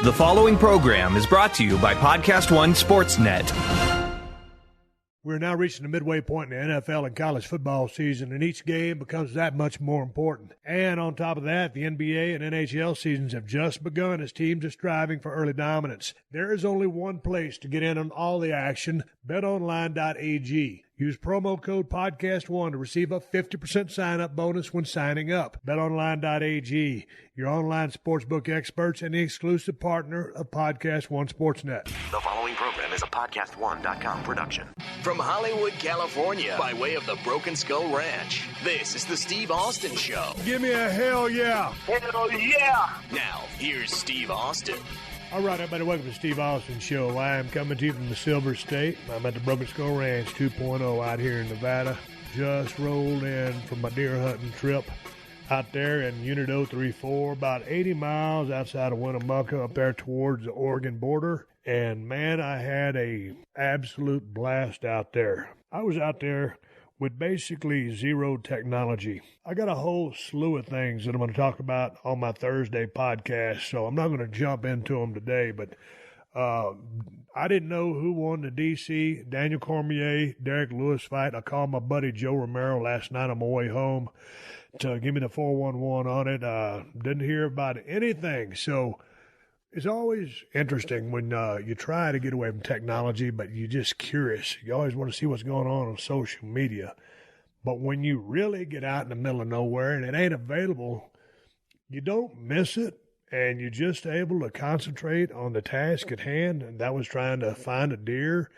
The following program is brought to you by PodcastOne Sportsnet. We're now reaching the midway point in the NFL and college football season, and each game becomes that much more important. And on top of that, the NBA and NHL seasons have just begun as teams are striving for early dominance. There is only one place to get in on all the action, betonline.ag. Use promo code PodcastOne to receive a 50% sign-up bonus when signing up. BetOnline.ag, your online sportsbook experts and the exclusive partner of PodcastOne Sportsnet. The following program is a PodcastOne.com production. From Hollywood, California, by way of the Broken Skull Ranch, this is the Steve Austin Show. Give me a hell yeah. Hell yeah. Now, here's Steve Austin. All right, everybody, welcome to the Steve Austin Show. I am coming to you from the Silver State. I'm at the Broken Skull Ranch 2.0 out here in Nevada. Just rolled in from my deer hunting trip out there in Unit 034, about 80 miles outside of Winnemucca up there towards the Oregon border. And, man, I had a absolute blast out there. I was out there with basically zero technology. I got a whole slew of things that I'm going to talk about on my Thursday podcast, so I'm not going to jump into them today, but I didn't know who won the D.C. Daniel Cormier, Derek Lewis fight. I called my buddy Joe Romero last night on my way home to give me the 411 on it. Didn't hear about anything, so it's always interesting when you try to get away from technology, but you're just curious. You always want to see what's going on social media. But when you really get out in the middle of nowhere and it ain't available, you don't miss it, and you're just able to concentrate on the task at hand, and that was trying to find a deer,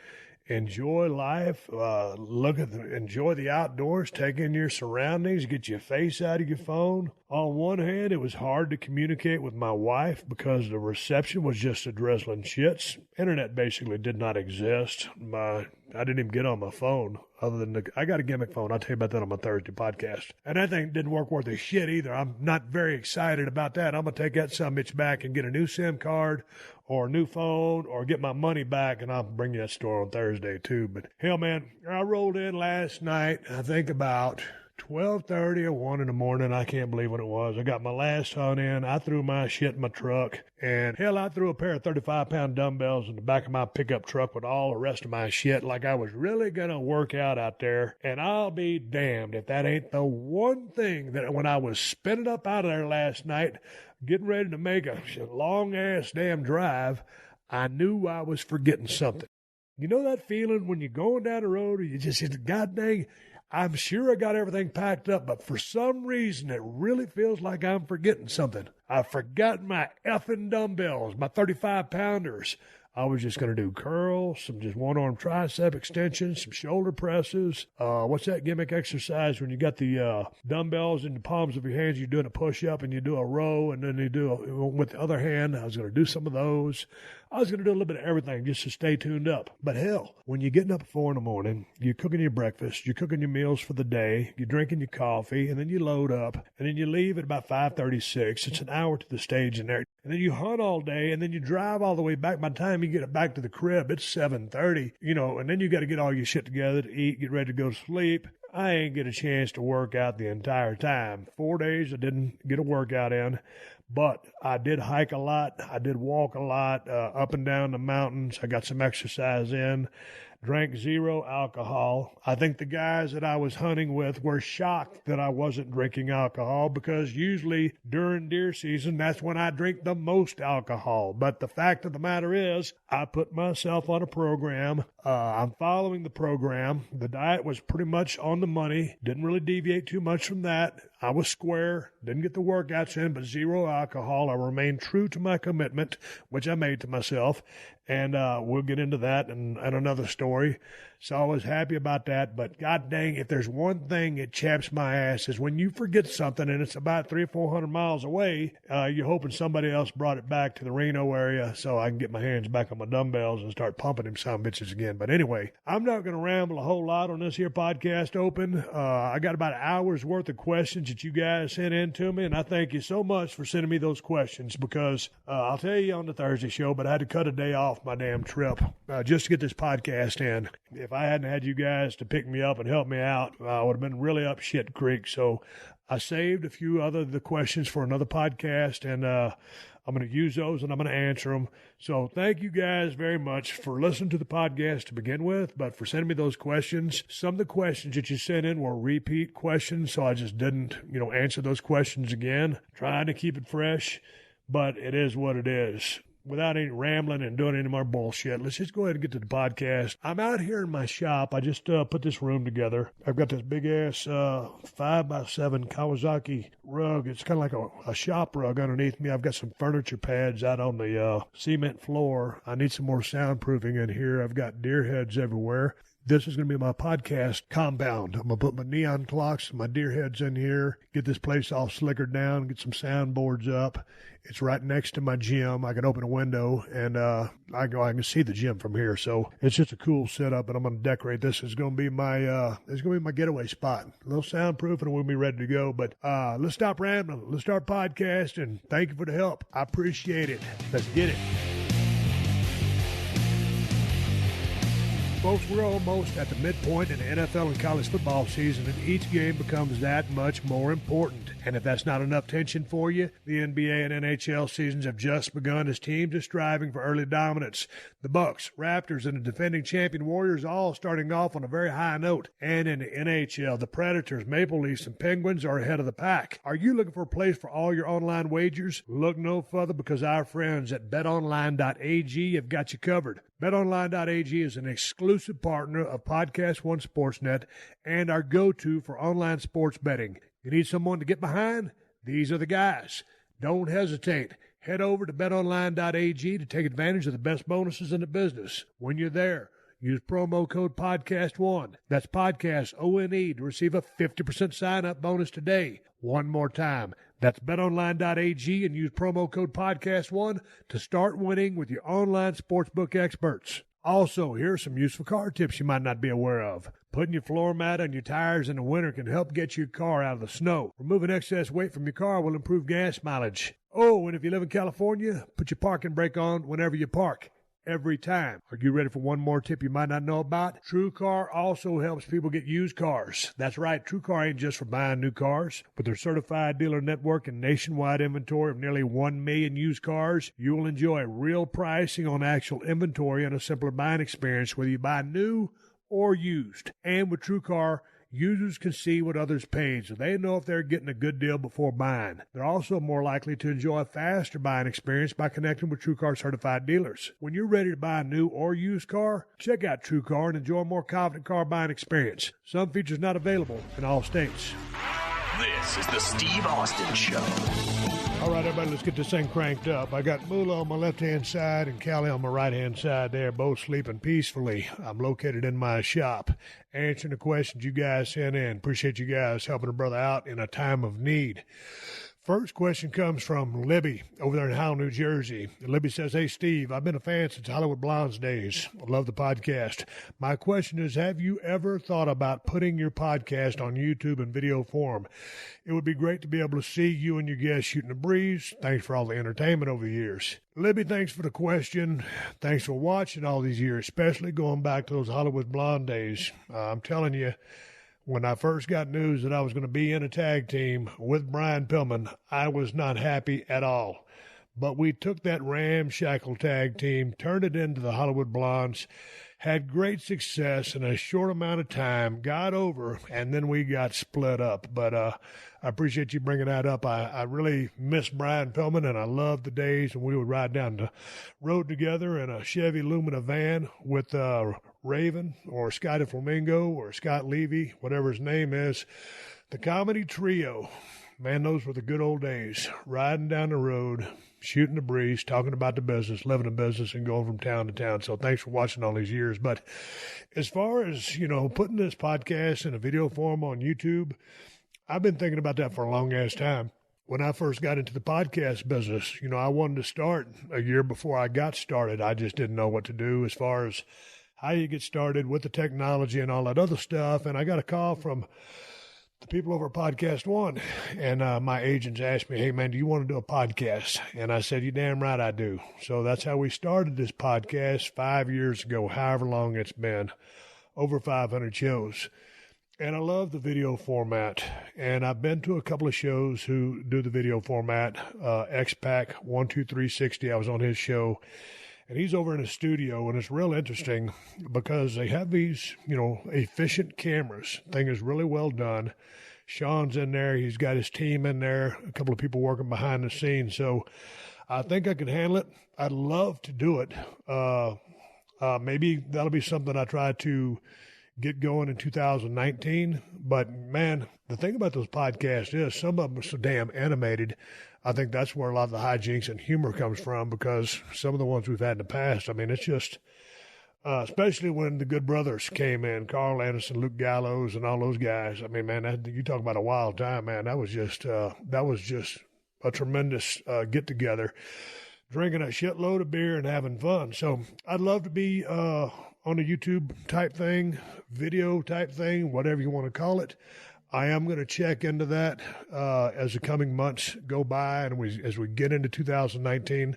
enjoy life, enjoy the outdoors, take in your surroundings, get your face out of your phone. On one hand, it was hard to communicate with my wife because the reception was just a drizzling shits. Internet basically did not exist. I didn't even get on my phone other than I got a gimmick phone. I'll tell you about that on my Thursday podcast. And that thing didn't work worth a shit either. I'm not very excited about that. I'm going to take that sumbitch back and get a new SIM card or a new phone or get my money back, and I'll bring you that story on Thursday too. But hell, man, I rolled in last night, I think about 12:30 or 1 in the morning. I can't believe what it was. I got my last hunt in. I threw my shit in my truck. And hell, I threw a pair of 35-pound dumbbells in the back of my pickup truck with all the rest of my shit like I was really going to work out there. And I'll be damned if that ain't the one thing that when I was spinning up out of there last night, getting ready to make a long-ass damn drive, I knew I was forgetting something. You know that feeling when you're going down the road and you just hit the goddamn... I'm sure I got everything packed up, but for some reason, it really feels like I'm forgetting something. I forgot my effing dumbbells, my 35-pounders. I was just going to do curls, some just one-arm tricep extensions, some shoulder presses. What's that gimmick exercise when you got the dumbbells in the palms of your hands, you're doing a push-up and you do a row, and then you do with the other hand. I was going to do some of those. I was going to do a little bit of everything just to stay tuned up. But hell, when you're getting up at 4 in the morning, you're cooking your breakfast, you're cooking your meals for the day, you're drinking your coffee, and then you load up, and then you leave at about 5:36. It's an hour to the stage in there. And then you hunt all day, and then you drive all the way back. By the time you get it back to the crib, it's 7:30, and then you got to get all your shit together to eat, get ready to go to sleep. I ain't get a chance to work out the entire time. 4 days I didn't get a workout in, but I did hike a lot. I did walk a lot, up and down the mountains. I got some exercise in. Drank zero alcohol. I think the guys that I was hunting with were shocked that I wasn't drinking alcohol because usually during deer season, that's when I drink the most alcohol. But the fact of the matter is, I put myself on a program. I'm following the program. The diet was pretty much on the money. Didn't really deviate too much from that. I was square. Didn't get the workouts in, but zero alcohol. I remained true to my commitment, which I made to myself. And we'll get into that and another story. So I was happy about that. But God dang, if there's one thing that chaps my ass is when you forget something and it's about 300 or 400 miles away, you're hoping somebody else brought it back to the Reno area so I can get my hands back on my dumbbells and start pumping them some bitches again. But anyway, I'm not going to ramble a whole lot on this here podcast open. I got about an hour's worth of questions that you guys sent in to me, and I thank you so much for sending me those questions because I'll tell you on the Thursday show, but I had to cut a day off my damn trip just to get this podcast in. If I hadn't had you guys to pick me up and help me out, I would have been really up shit creek. So I saved a few other the questions for another podcast, and I'm going to use those and I'm going to answer them. So thank you guys very much for listening to the podcast to begin with, but for sending me those questions. Some of the questions that you sent in were repeat questions, so I just didn't, answer those questions again. Trying to keep it fresh, but it is what it is. Without any rambling and doing any more bullshit, let's just go ahead and get to the podcast. I'm out here in my shop. I just put this room together. I've got this big-ass 5x7 Kawasaki rug. It's kind of like a shop rug underneath me. I've got some furniture pads out on the cement floor. I need some more soundproofing in here. I've got deer heads everywhere. This is going to be my podcast compound. I'm going to put my neon clocks and my deer heads in here, get this place all slickered down, get some soundboards up. It's right next to my gym. I can open a window and I can see the gym from here. So it's just a cool setup, and I'm going to decorate this. It's going to be my getaway spot. A little soundproof, and we'll be ready to go. But let's stop rambling. Let's start podcasting. Thank you for the help. I appreciate it. Let's get it. Folks, we're almost at the midpoint in the NFL and college football season, and each game becomes that much more important. And if that's not enough tension for you, the NBA and NHL seasons have just begun as teams are striving for early dominance. The Bucks, Raptors, and the defending champion Warriors all starting off on a very high note. And in the NHL, the Predators, Maple Leafs, and Penguins are ahead of the pack. Are you looking for a place for all your online wagers? Look no further, because our friends at betonline.ag have got you covered. BetOnline.ag is an exclusive partner of PodcastOne Sportsnet and our go-to for online sports betting. You need someone to get behind? These are the guys. Don't hesitate. Head over to betonline.ag to take advantage of the best bonuses in the business. When you're there, use promo code PodcastOne. That's PodcastOne to receive a 50% sign-up bonus today. One more time. That's betonline.ag and use promo code PodcastOne to start winning with your online sportsbook experts. Also, here are some useful car tips you might not be aware of. Putting your floor mat on your tires in the winter can help get your car out of the snow. Removing excess weight from your car will improve gas mileage. Oh, and if you live in California, put your parking brake on whenever you park. Every time. Are you ready for one more tip you might not know about? TrueCar also helps people get used cars. That's right, TrueCar ain't just for buying new cars. With their certified dealer network and nationwide inventory of nearly 1 million used cars, you will enjoy real pricing on actual inventory and a simpler buying experience whether you buy new or used. And with TrueCar, users can see what others paid, so they know if they're getting a good deal before buying. They're also more likely to enjoy a faster buying experience by connecting with TrueCar certified dealers. When you're ready to buy a new or used car, check out TrueCar and enjoy a more confident car buying experience. Some features not available in all states. This is the Steve Austin Show. All right, everybody, let's get this thing cranked up. I got Moolah on my left-hand side and Callie on my right-hand side. They're both sleeping peacefully. I'm located in my shop, answering the questions you guys sent in. Appreciate you guys helping a brother out in a time of need. First question comes from Libby over there in Howell, New Jersey. Libby says, "Hey, Steve, I've been a fan since Hollywood Blondes days. I love the podcast. My question is, have you ever thought about putting your podcast on YouTube in video form? It would be great to be able to see you and your guests shooting the breeze. Thanks for all the entertainment over the years." Libby, thanks for the question. Thanks for watching all these years, especially going back to those Hollywood Blonde days. I'm telling you, when I first got news that I was going to be in a tag team with Brian Pillman, I was not happy at all. But we took that ramshackle tag team, turned it into the Hollywood Blondes, had great success in a short amount of time, got over, and then we got split up. But I appreciate you bringing that up. I really miss Brian Pillman, and I love the days when we would ride down the road together in a Chevy Lumina van with Raven or Scotty Flamingo or Scott Levy, whatever his name is. The comedy trio. Man, those were the good old days. Riding down the road, shooting the breeze, talking about the business, living the business, and going from town to town. So thanks for watching all these years. But as far as, putting this podcast in a video form on YouTube, I've been thinking about that for a long-ass time. When I first got into the podcast business, I wanted to start a year before I got started. I just didn't know what to do as far as how you get started with the technology and all that other stuff. And I got a call from the people over at PodcastOne, and my agents asked me, hey, man, do you want to do a podcast? And I said, you damn right I do. So that's how we started this podcast 5 years ago, however long it's been, over 500 shows. And I love the video format. And I've been to a couple of shows who do the video format. X-Pac 12360, I was on his show. And he's over in a studio, and it's real interesting because they have these, efficient cameras. Thing is really well done. Sean's in there. He's got his team in there, a couple of people working behind the scenes. So I think I can handle it. I'd love to do it. Maybe that'll be something I try to get going in 2019. But, man, the thing about those podcasts is some of them are so damn animated. I think that's where a lot of the hijinks and humor comes from, because some of the ones we've had in the past, I mean, it's just, especially when the Good Brothers came in, Carl Anderson, Luke Gallows, and all those guys. I mean, man, you talk about a wild time, man. That was just a tremendous get-together, drinking a shitload of beer and having fun. So I'd love to be on a YouTube type thing, video type thing, whatever you want to call it. I am going to check into that as the coming months go by, and as we get into 2019.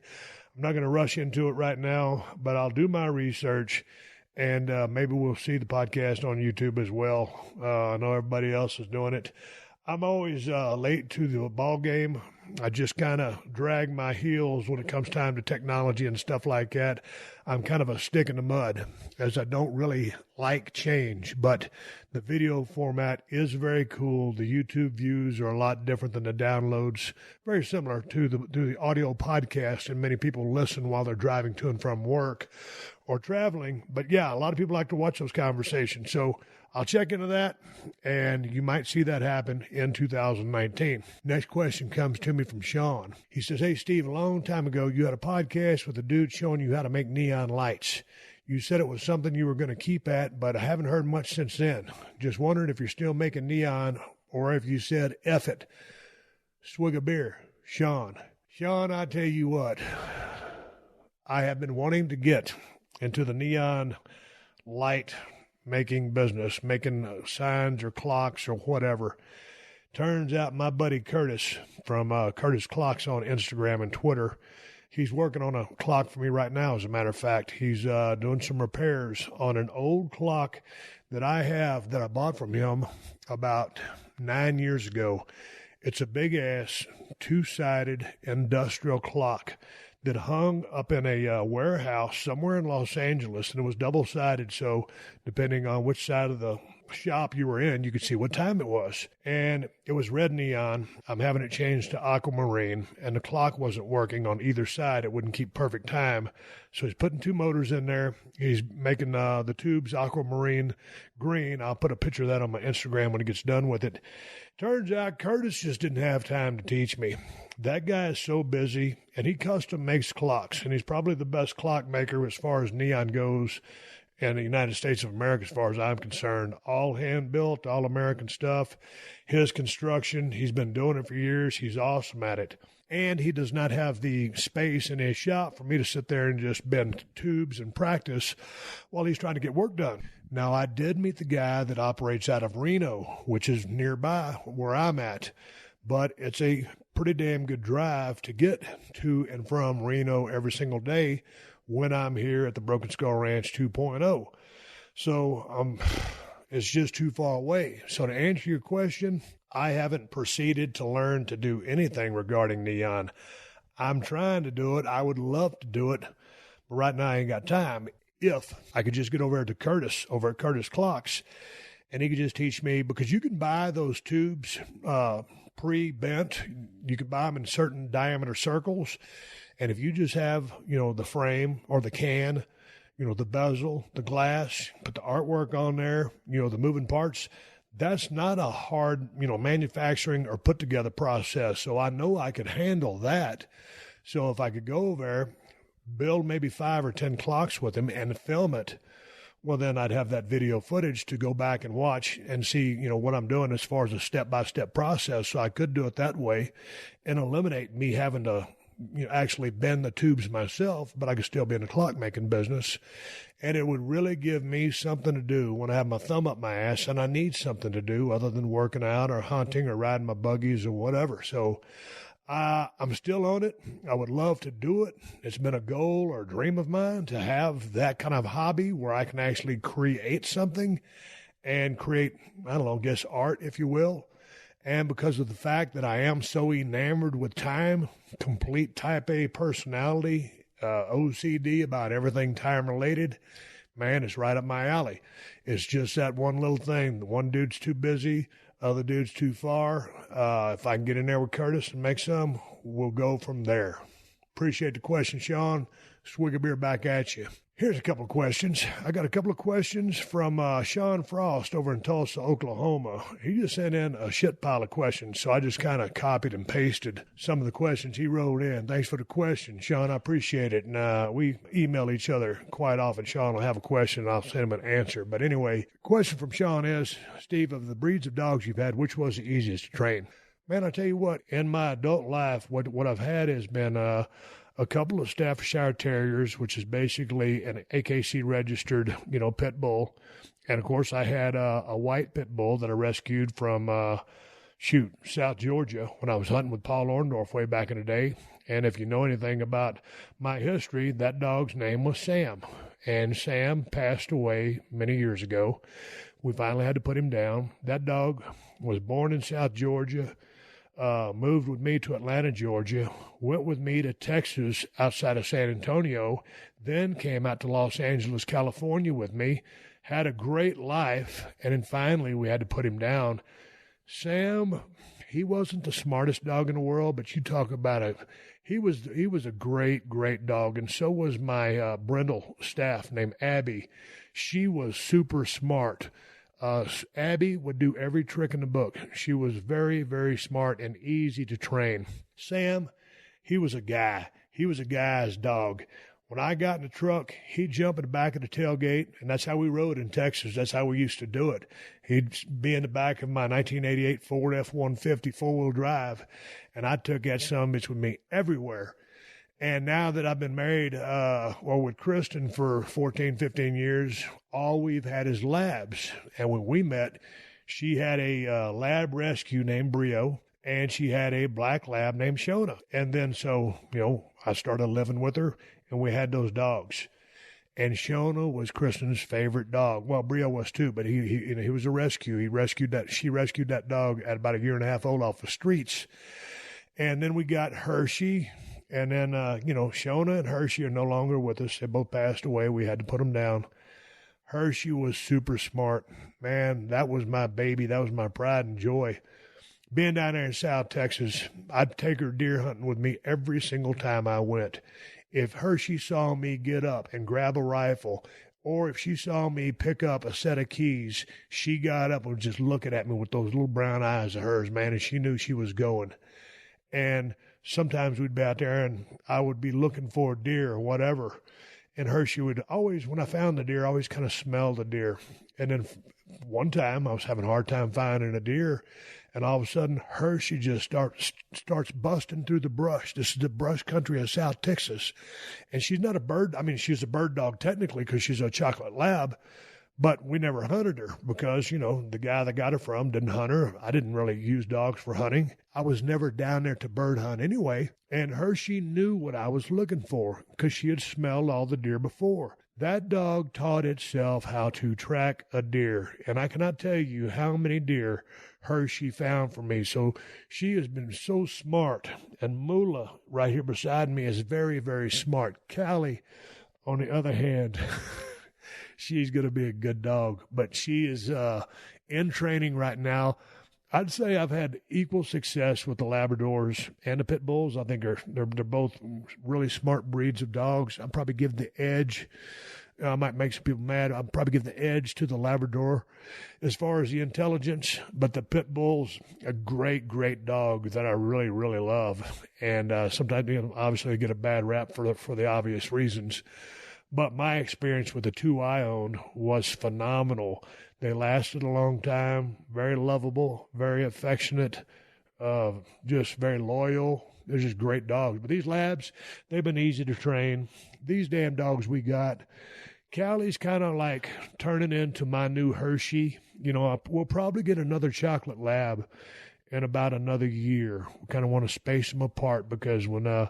I'm not going to rush into it right now, but I'll do my research, and maybe we'll see the podcast on YouTube as well. I know everybody else is doing it. I'm always late to the ball game. I just kind of drag my heels when it comes time to technology and stuff like that. I'm kind of a stick in the mud, as I don't really like change, but the video format is very cool. The YouTube views are a lot different than the downloads, very similar to the audio podcast, and many people listen while they're driving to and from work or traveling. But yeah, a lot of people like to watch those conversations. So I'll check into that, and you might see that happen in 2019. Next question comes to me from Sean. He says, hey, Steve, a long time ago, you had a podcast with a dude showing you how to make neon lights. You said it was something you were going to keep at, but I haven't heard much since then. Just wondering if you're still making neon, or if you said, F it. Swig a beer. Sean, I tell you what, I have been wanting to get into the neon light making business, making signs or clocks or whatever. Turns out my buddy Curtis from Curtis Clocks on Instagram and Twitter, he's working on a clock for me right now, as a matter of fact. He's doing some repairs on an old clock that I bought from him about 9 years ago. It's a big-ass, two-sided industrial clock that hung up in a warehouse somewhere in Los Angeles, and it was double-sided, so depending on which side of the shop you were in, you could see what time it was. And it was red neon. I'm having it changed to aquamarine, and the clock wasn't working on either side. It wouldn't keep perfect time. So he's putting two motors in there. He's making the tubes aquamarine green. I'll put a picture of that on my Instagram when he gets done with it. Turns out Curtis just didn't have time to teach me. That guy is so busy, and he custom makes clocks, and he's probably the best clock maker as far as neon goes in the United States of America, as far as I'm concerned. All hand-built, all American stuff. His construction, he's been doing it for years. He's awesome at it. And he does not have the space in his shop for me to sit there and just bend tubes and practice while he's trying to get work done. Now, I did meet the guy that operates out of Reno, which is nearby where I'm at, but it's a pretty damn good drive to get to and from Reno every single day when I'm here at the Broken Skull Ranch 2.0. So it's just too far away. So to answer your question, I haven't proceeded to learn to do anything regarding neon. I'm trying to do it. I would love to do it, but right now I ain't got time. If I could just get over to Curtis, over at Curtis Clocks, and he could just teach me, because you can buy those tubes pre-bent. You can buy them in certain diameter circles. And if you just have, the frame or the can, the bezel, the glass, put the artwork on there, the moving parts, that's not a hard, manufacturing or put together process. So I know I could handle that. So if I could go there, build maybe 5 or 10 clocks with him and film it, well, then I'd have that video footage to go back and watch and see, what I'm doing as far as a step-by-step process. So I could do it that way and eliminate me having to actually bend the tubes myself, but I could still be in the clockmaking business. And it would really give me something to do when I have my thumb up my ass and I need something to do other than working out or hunting or riding my buggies or whatever. So I'm still on it. I would love to do it. It's been a goal or a dream of mine to have that kind of hobby where I can actually create something and create, I don't know, guess art, if you will. And because of the fact that I am so enamored with time, complete type A personality, OCD about everything time related, man, it's right up my alley. It's just that one little thing. The one dude's too busy, other dude's too far. If I can get in there with Curtis and make some, we'll go from there. Appreciate the question, Sean. Swig of beer back at you. Here's a couple of questions. I got a couple of questions from Sean Frost over in Tulsa, Oklahoma. He just sent in a shit pile of questions, so I just kind of copied and pasted some of the questions he wrote in. Thanks for the question, Sean. I appreciate it. And we email each other quite often. Sean will have a question, and I'll send him an answer. But anyway, question from Sean is, Steve, of the breeds of dogs you've had, which was the easiest to train? Man, I tell you what, in my adult life, what I've had has been a couple of Staffordshire Terriers, which is basically an AKC registered, pit bull. And of course I had a white pit bull that I rescued from, South Georgia when I was hunting with Paul Orndorff way back in the day. And if you know anything about my history, that dog's name was Sam. And Sam passed away many years ago. We finally had to put him down. That dog was born in South Georgia. Moved with me to Atlanta, Georgia, went with me to Texas outside of San Antonio, then came out to Los Angeles, California with me, had a great life, and then finally we had to put him down. Sam, he wasn't the smartest dog in the world, but you talk about it. He was a great, great dog, and so was my Brindle staff named Abby. She was super smart. Abby would do every trick in the book. She was very, very smart and easy to train. Sam, he was a guy. He was a guy's dog. When I got in the truck, he'd jump in the back of the tailgate, and that's how we rode in Texas. That's how we used to do it. He'd be in the back of my 1988 Ford F-150 four-wheel drive, and I took that sumbitch with me everywhere. And now that I've been married, with Kristen for 14, 15 years, all we've had is labs. And when we met, she had a lab rescue named Brio, and she had a black lab named Shona. And then I started living with her, and we had those dogs. And Shona was Kristen's favorite dog. Well, Brio was too, but he was a rescue. She rescued that dog at about a year and a half old off the streets. And then we got Hershey. And then, Shona and Hershey are no longer with us. They both passed away. We had to put them down. Hershey was super smart. Man, that was my baby. That was my pride and joy. Being down there in South Texas, I'd take her deer hunting with me every single time I went. If Hershey saw me get up and grab a rifle, or if she saw me pick up a set of keys, she got up and was just looking at me with those little brown eyes of hers, man, and she knew she was going. And sometimes we'd be out there and I would be looking for a deer or whatever. And Hershey would always, when I found the deer, always kind of smell the deer. And then one time I was having a hard time finding a deer. And all of a sudden Hershey just starts busting through the brush. This is the brush country of South Texas. And she's not a bird. I mean, she's a bird dog technically because she's a chocolate lab. But we never hunted her because, the guy that got her from didn't hunt her. I didn't really use dogs for hunting. I was never down there to bird hunt anyway. And Hershey knew what I was looking for because she had smelled all the deer before. That dog taught itself how to track a deer. And I cannot tell you how many deer Hershey found for me. So she has been so smart. And Moolah right here beside me is very, very smart. Callie, on the other hand... She's going to be a good dog, but she is in training right now. I'd say I've had equal success with the Labradors and the Pit Bulls. I think they're both really smart breeds of dogs. I'd probably give the edge. I might make some people mad. I'd probably give the edge to the Labrador as far as the intelligence, but the Pit Bull's a great, great dog that I really, really love. And sometimes, obviously, I get a bad rap for the obvious reasons. But my experience with the two I owned was phenomenal. They lasted a long time, very lovable, very affectionate, just very loyal. They're just great dogs. But these labs, they've been easy to train. These damn dogs we got, Callie's kind of like turning into my new Hershey. We'll probably get another chocolate lab in about another year. We kind of want to space them apart because when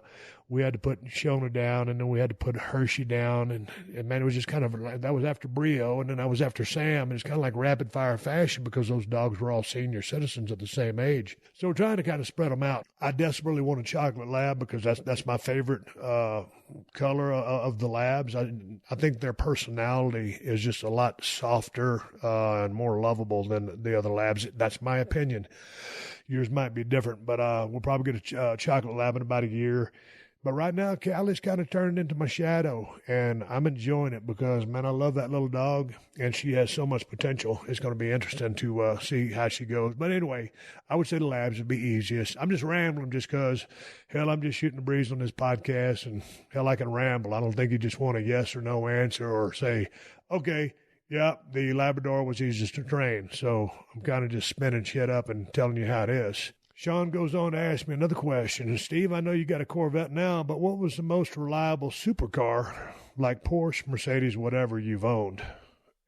we had to put Shona down and then we had to put Hershey down, and man, it was just kind of like, that was after Brio, and then I was after Sam, and it's kind of like rapid fire fashion because those dogs were all senior citizens at the same age. So we're trying to kind of spread them out. I desperately want a chocolate lab because that's my favorite color of the labs. I think their personality is just a lot softer and more lovable than the other labs. That's my opinion. Yours might be different, but we'll probably get a chocolate lab in about a year. But right now, Callie's kind of turned into my shadow, and I'm enjoying it because, man, I love that little dog, and she has so much potential. It's going to be interesting to see how she goes. But anyway, I would say the labs would be easiest. I'm just rambling just because, hell, I'm just shooting the breeze on this podcast, and hell, I can ramble. I don't think you just want a yes or no answer or say, okay, yeah, the Labrador was easiest to train. So I'm kind of just spinning shit up and telling you how it is. Sean goes on to ask me another question. Steve, I know you got a Corvette now, but what was the most reliable supercar, like Porsche, Mercedes, whatever you've owned?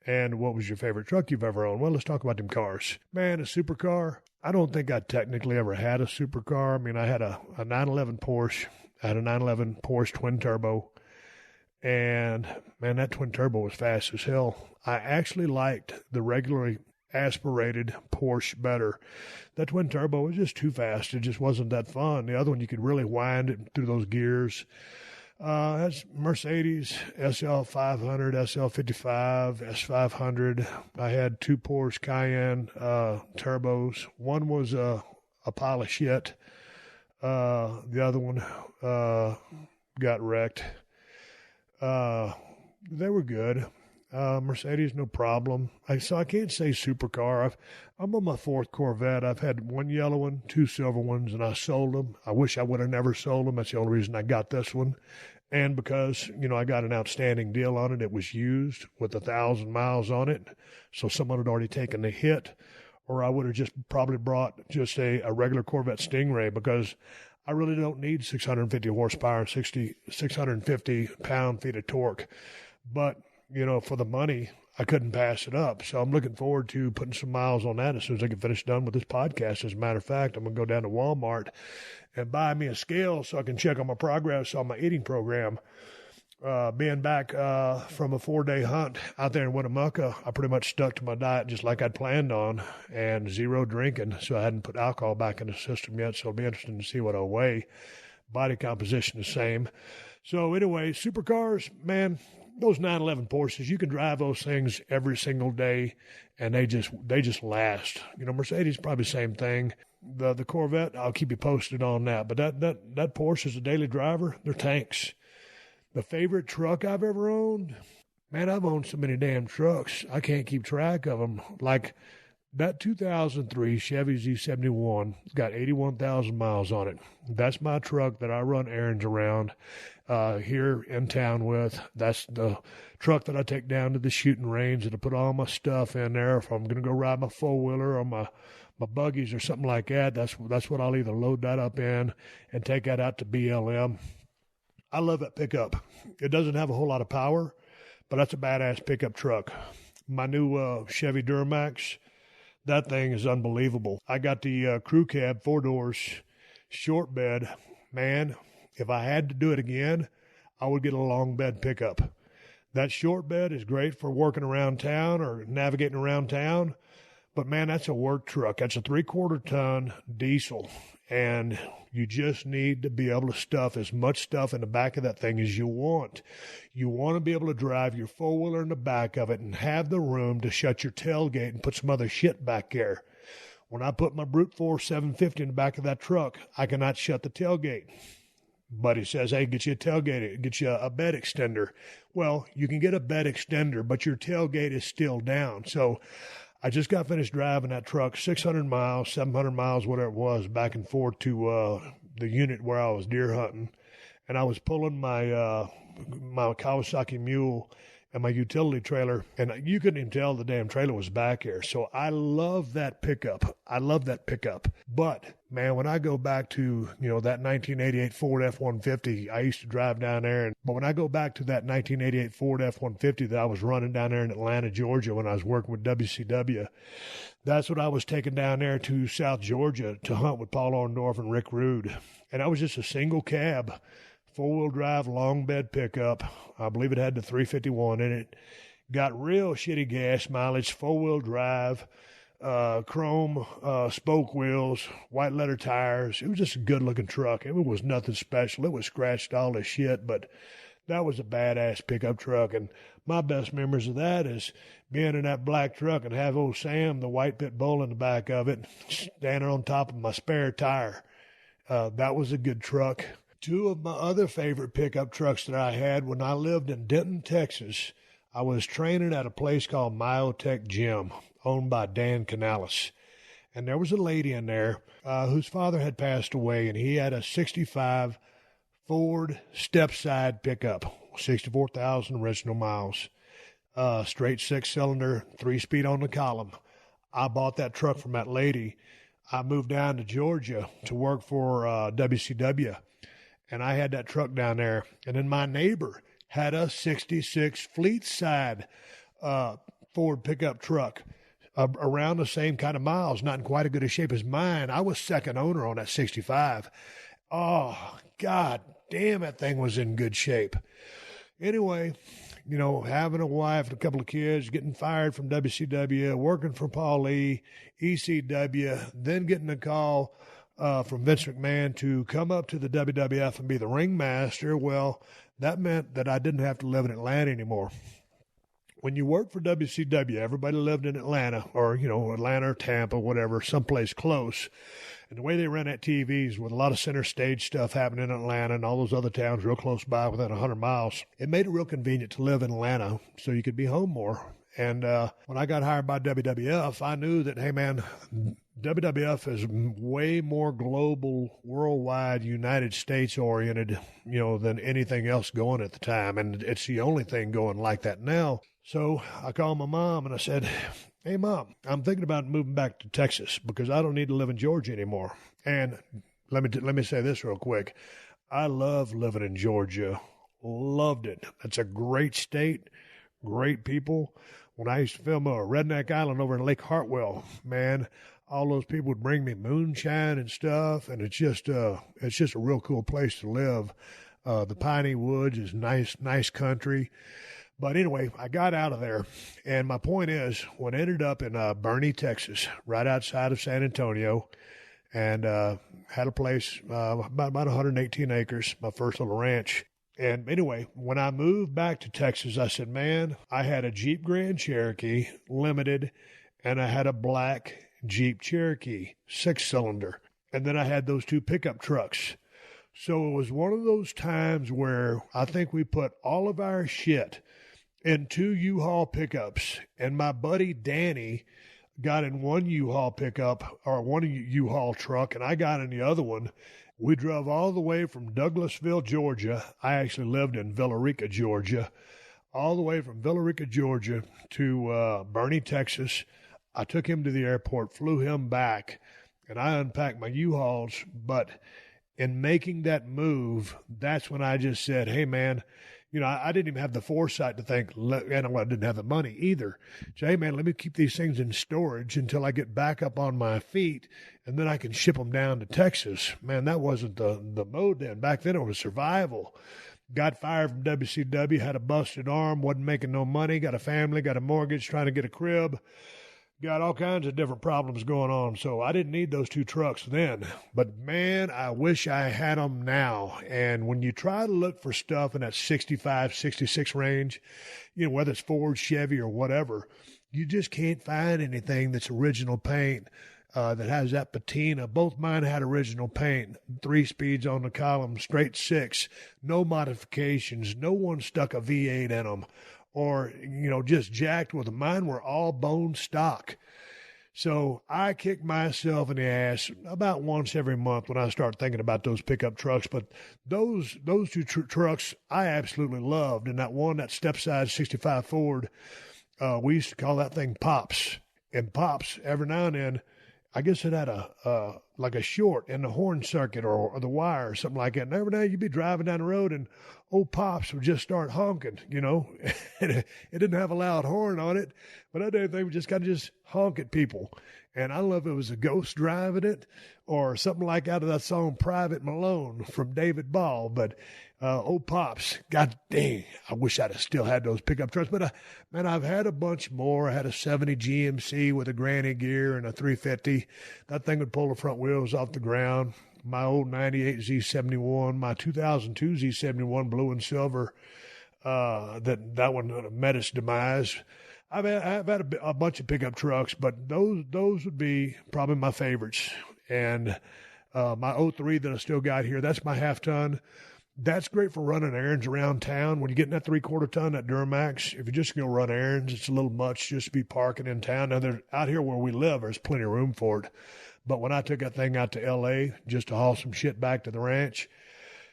And what was your favorite truck you've ever owned? Well, let's talk about them cars. Man, a supercar, I don't think I technically ever had a supercar. I mean, I had a 911 Porsche. I had a 911 Porsche twin turbo. And, man, that twin turbo was fast as hell. I actually liked the regularly aspirated Porsche better. That twin turbo was just too fast. It just wasn't that fun. The other one, you could really wind it through those gears. That's Mercedes SL500, SL55, S500. I had two Porsche Cayenne turbos. One was a pile of shit. The other one got wrecked. They were good. Mercedes, no problem. So I can't say supercar. I'm on my fourth Corvette. I've had one yellow one, two silver ones, and I sold them. I wish I would have never sold them. That's the only reason I got this one. And because, I got an outstanding deal on it. It was used with 1,000 miles on it. So someone had already taken the hit, or I would have just probably brought just a regular Corvette Stingray because I really don't need 650 horsepower and 650 pound-feet of torque. But for the money, I couldn't pass it up. So I'm looking forward to putting some miles on that as soon as I get finished done with this podcast. As a matter of fact, I'm going to go down to Walmart and buy me a scale so I can check on my progress on my eating program. Being back from a 4-day hunt out there in Winnemucca, I pretty much stuck to my diet just like I'd planned on and zero drinking. So I hadn't put alcohol back in the system yet. So it'll be interesting to see what I'll weigh. Body composition the same. So anyway, supercars, man, those 911 Porsches, you can drive those things every single day, and they just last. Mercedes probably the same thing. The Corvette, I'll keep you posted on that. But that Porsche is a daily driver. They're tanks. The favorite truck I've ever owned, man, I've owned so many damn trucks, I can't keep track of them. Like that 2003 Chevy Z71 got 81,000 miles on it. That's my truck that I run errands around here in town with. That's the truck that I take down to the shooting range and I put all my stuff in there. If I'm going to go ride my four-wheeler or my buggies or something like that, that's what I'll either load that up in and take that out to BLM. I love that pickup. It doesn't have a whole lot of power, but that's a badass pickup truck. My new Chevy Duramax, that thing is unbelievable. I got the crew cab, 4 doors, short bed. Man, if I had to do it again, I would get a long bed pickup. That short bed is great for working around town or navigating around town. But, man, that's a work truck. That's a 3/4 ton diesel. And you just need to be able to stuff as much stuff in the back of that thing as you want. You want to be able to drive your four-wheeler in the back of it and have the room to shut your tailgate and put some other shit back there. When I put my Brute Force 750 in the back of that truck, I cannot shut the tailgate. Buddy says, hey, get you a tailgate, get you a bed extender. Well, you can get a bed extender, but your tailgate is still down. So I just got finished driving that truck 600 miles, 700 miles, whatever it was, back and forth to the unit where I was deer hunting. And I was pulling my my Kawasaki Mule and my utility trailer, and you couldn't even tell the damn trailer was back here. So I love that pickup. But Man, when I go back to, that 1988 Ford F-150, I used to drive down there. But when I go back to that 1988 Ford F-150 that I was running down there in Atlanta, Georgia, when I was working with WCW, that's what I was taking down there to South Georgia to hunt with Paul Orndorff and Rick Rude. And I was just a single cab, four-wheel drive, long bed pickup. I believe it had the 351 in it. Got real shitty gas mileage, four-wheel drive. Chrome spoke wheels, white leather tires. It was just a good-looking truck. It was nothing special. It was scratched all the shit, but that was a badass pickup truck. And my best memories of that is being in that black truck and have old Sam, the white pit bull in the back of it, standing on top of my spare tire. That was a good truck. Two of my other favorite pickup trucks that I had when I lived in Denton, Texas, I was training at a place called Myotech Gym, owned by Dan Canales. And there was a lady in there whose father had passed away, and he had a 65 Ford step-side pickup, 64,000 original miles, straight six-cylinder, 3-speed on the column. I bought that truck from that lady. I moved down to Georgia to work for WCW, and I had that truck down there. And then my neighbor had a 66 fleet-side Ford pickup truck, around the same kind of miles, not in quite as good a shape as mine. I was second owner on that 65. Oh, God damn, that thing was in good shape. Anyway, having a wife and a couple of kids, getting fired from WCW, working for Paul Lee, ECW, then getting a call from Vince McMahon to come up to the WWF and be the ringmaster. Well, that meant that I didn't have to live in Atlanta anymore. When you worked for WCW, everybody lived in Atlanta or, Atlanta or Tampa, whatever, someplace close. And the way they ran that TVs with a lot of center stage stuff happening in Atlanta and all those other towns real close by within 100 miles, it made it real convenient to live in Atlanta so you could be home more. And when I got hired by WWF, I knew that, hey, man, WWF is way more global, worldwide, United States oriented, than anything else going at the time. And it's the only thing going like that now. So I called my mom and I said, hey, Mom, I'm thinking about moving back to Texas because I don't need to live in Georgia anymore. And let me say this real quick. I love living in Georgia. Loved it. It's a great state, great people. When I used to film Redneck Island over in Lake Hartwell, man, all those people would bring me moonshine and stuff, and it's just a real cool place to live. The piney woods is nice country. But anyway, I got out of there, and my point is, when I ended up in Boerne, Texas, right outside of San Antonio, and had a place about 118 acres, my first little ranch. And anyway, when I moved back to Texas, I said, man, I had a Jeep Grand Cherokee Limited, and I had a black Jeep Cherokee 6-cylinder. And then I had those two pickup trucks. So it was one of those times where I think we put all of our shit in 2 U-Haul pickups, and my buddy Danny got in one U-Haul pickup or one U-Haul truck, and I got in the other one. We drove all the way from Douglasville, Georgia. I actually lived in Villarica, Georgia. All the way from Villarica, Georgia to Boerne, Texas. I took him to the airport, flew him back, and I unpacked my U-Hauls. But in making that move, that's when I just said, hey, man, I didn't even have the foresight to think, I didn't have the money either. So, hey, man, let me keep these things in storage until I get back up on my feet, and then I can ship them down to Texas. Man, that wasn't the mode then. Back then it was survival. Got fired from WCW, had a busted arm, wasn't making no money, got a family, got a mortgage, trying to get a crib. Got all kinds of different problems going on, so I didn't need those 2 trucks then. But, man, I wish I had them now. And when you try to look for stuff in that 65, 66 range, whether it's Ford, Chevy, or whatever, you just can't find anything that's original paint that has that patina. Both mine had original paint, 3 speeds on the column, straight 6, no modifications, no one stuck a V8 in them. Or, just jacked with them. Mine were all bone stock. So I kick myself in the ass about once every month when I start thinking about those pickup trucks. But those 2 trucks I absolutely loved. And that step-side 65 Ford, we used to call that thing Pops. And Pops, every now and then, I guess it had a like a short in the horn circuit or the wire or something like that. And every day you'd be driving down the road and old Pops would just start honking, and it didn't have a loud horn on it, but that day they would just kind of just honk at people. And I don't know if it was a ghost driving it or something like out of that song Private Malone from David Ball. But old Pops, god dang, I wish I'd have still had those pickup trucks. But, man, I've had a bunch more. I had a 70 GMC with a granny gear and a 350. That thing would pull the front wheels off the ground. My old 98 Z71, my 2002 Z71 blue and silver, that one met its demise. I've had a bunch of pickup trucks, but those would be probably my favorites. And my 03 that I still got here, that's my half-ton. That's great for running errands around town. When you get in that 3/4 ton, that Duramax, if you're just going to run errands, it's a little much just to be parking in town. Now, out here where we live, there's plenty of room for it. But when I took that thing out to L.A. just to haul some shit back to the ranch,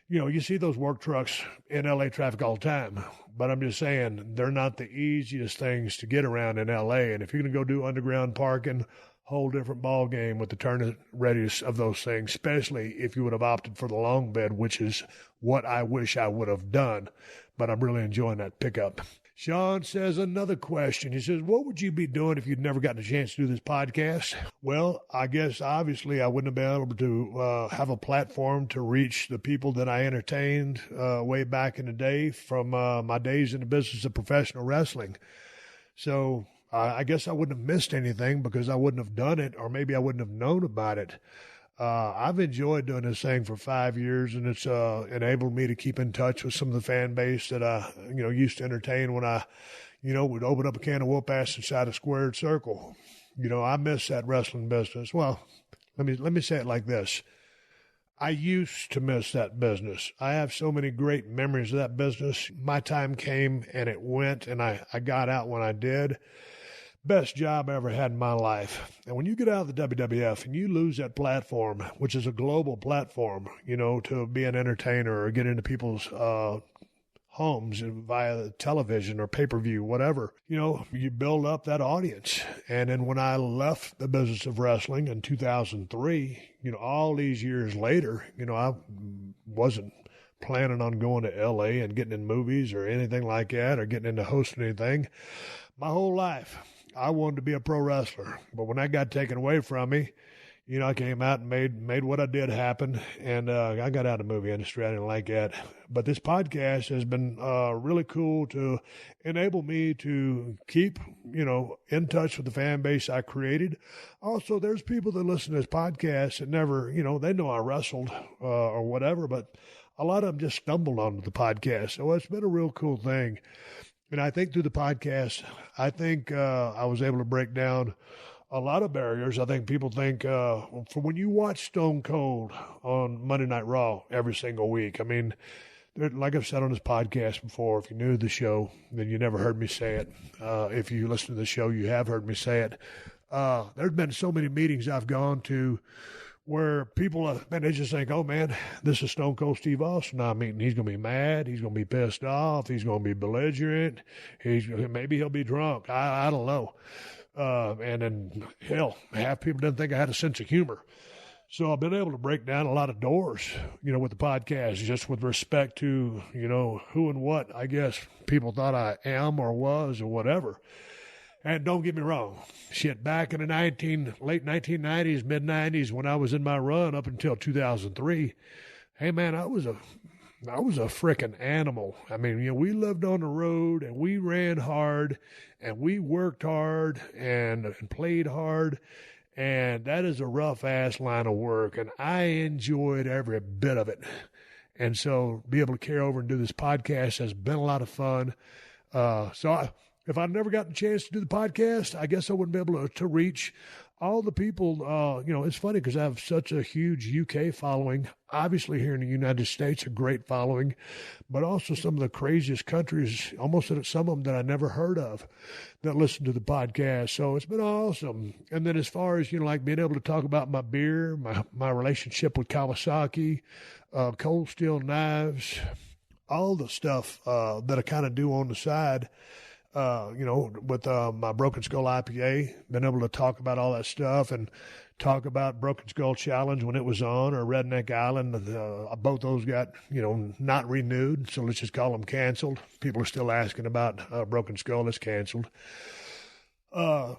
you see those work trucks in L.A. traffic all the time. But I'm just saying, they're not the easiest things to get around in L.A. And if you're going to go do underground parking, whole different ball game with the turn radius of those things, especially if you would have opted for the long bed, which is what I wish I would have done. But I'm really enjoying that pickup. Sean says another question. He says, what would you be doing if you'd never gotten a chance to do this podcast? Well, I guess obviously I wouldn't have been able to have a platform to reach the people that I entertained way back in the day from my days in the business of professional wrestling. So I guess I wouldn't have missed anything because I wouldn't have done it, or maybe I wouldn't have known about it. I've enjoyed doing this thing for 5 years, and it's enabled me to keep in touch with some of the fan base that I, used to entertain when I, would open up a can of whoop ass inside a squared circle. I miss that wrestling business. Well, let me say it like this. I used to miss that business. I have so many great memories of that business. My time came and it went, and I got out when I did. Best job I ever had in my life. And when you get out of the WWF and you lose that platform, which is a global platform, to be an entertainer or get into people's homes via television or pay-per-view, whatever, you build up that audience. And then when I left the business of wrestling in 2003, all these years later, I wasn't planning on going to L.A. and getting in movies or anything like that or getting into hosting anything. My whole life, I wanted to be a pro wrestler, but when that got taken away from me, I came out and made what I did happen, and I got out of the movie industry. I didn't like that. But this podcast has been really cool to enable me to keep, in touch with the fan base I created. Also, there's people that listen to this podcast that never, they know I wrestled or whatever, but a lot of them just stumbled onto the podcast. So it's been a real cool thing. And I think through the podcast, I was able to break down a lot of barriers. I think people think, from when you watch Stone Cold on Monday Night Raw every single week, I mean, like I've said on this podcast before, if you're new to the show, then you never heard me say it. If you listen to the show, you have heard me say it. There's been so many meetings I've gone to where people, they just think, oh, man, this is Stone Cold Steve Austin I'm meeting. He's going to be mad. He's going to be pissed off. He's going to be belligerent. Maybe he'll be drunk. I don't know. And then, hell, half people didn't think I had a sense of humor. So I've been able to break down a lot of doors, with the podcast, just with respect to, who and what I guess people thought I am or was or whatever. And don't get me wrong, shit, back in the late 1990s, mid-90s, when I was in my run up until 2003, hey, man, I was a frickin' animal. I mean, we lived on the road, and we ran hard, and we worked hard and played hard, and that is a rough-ass line of work, and I enjoyed every bit of it. And so be able to carry over and do this podcast has been a lot of fun. If I'd never gotten a chance to do the podcast, I guess I wouldn't be able to reach all the people. It's funny because I have such a huge UK following. Obviously, here in the United States, a great following, but also some of the craziest countries, almost some of them that I never heard of, that listen to the podcast. So it's been awesome. And then as far as, like being able to talk about my beer, my relationship with Kawasaki, Cold Steel Knives, all the stuff that I kind of do on the side, with my Broken Skull IPA, been able to talk about all that stuff and talk about Broken Skull Challenge when it was on, or Redneck Island. Both those got, not renewed, so let's just call them canceled. People are still asking about Broken Skull. It's canceled. But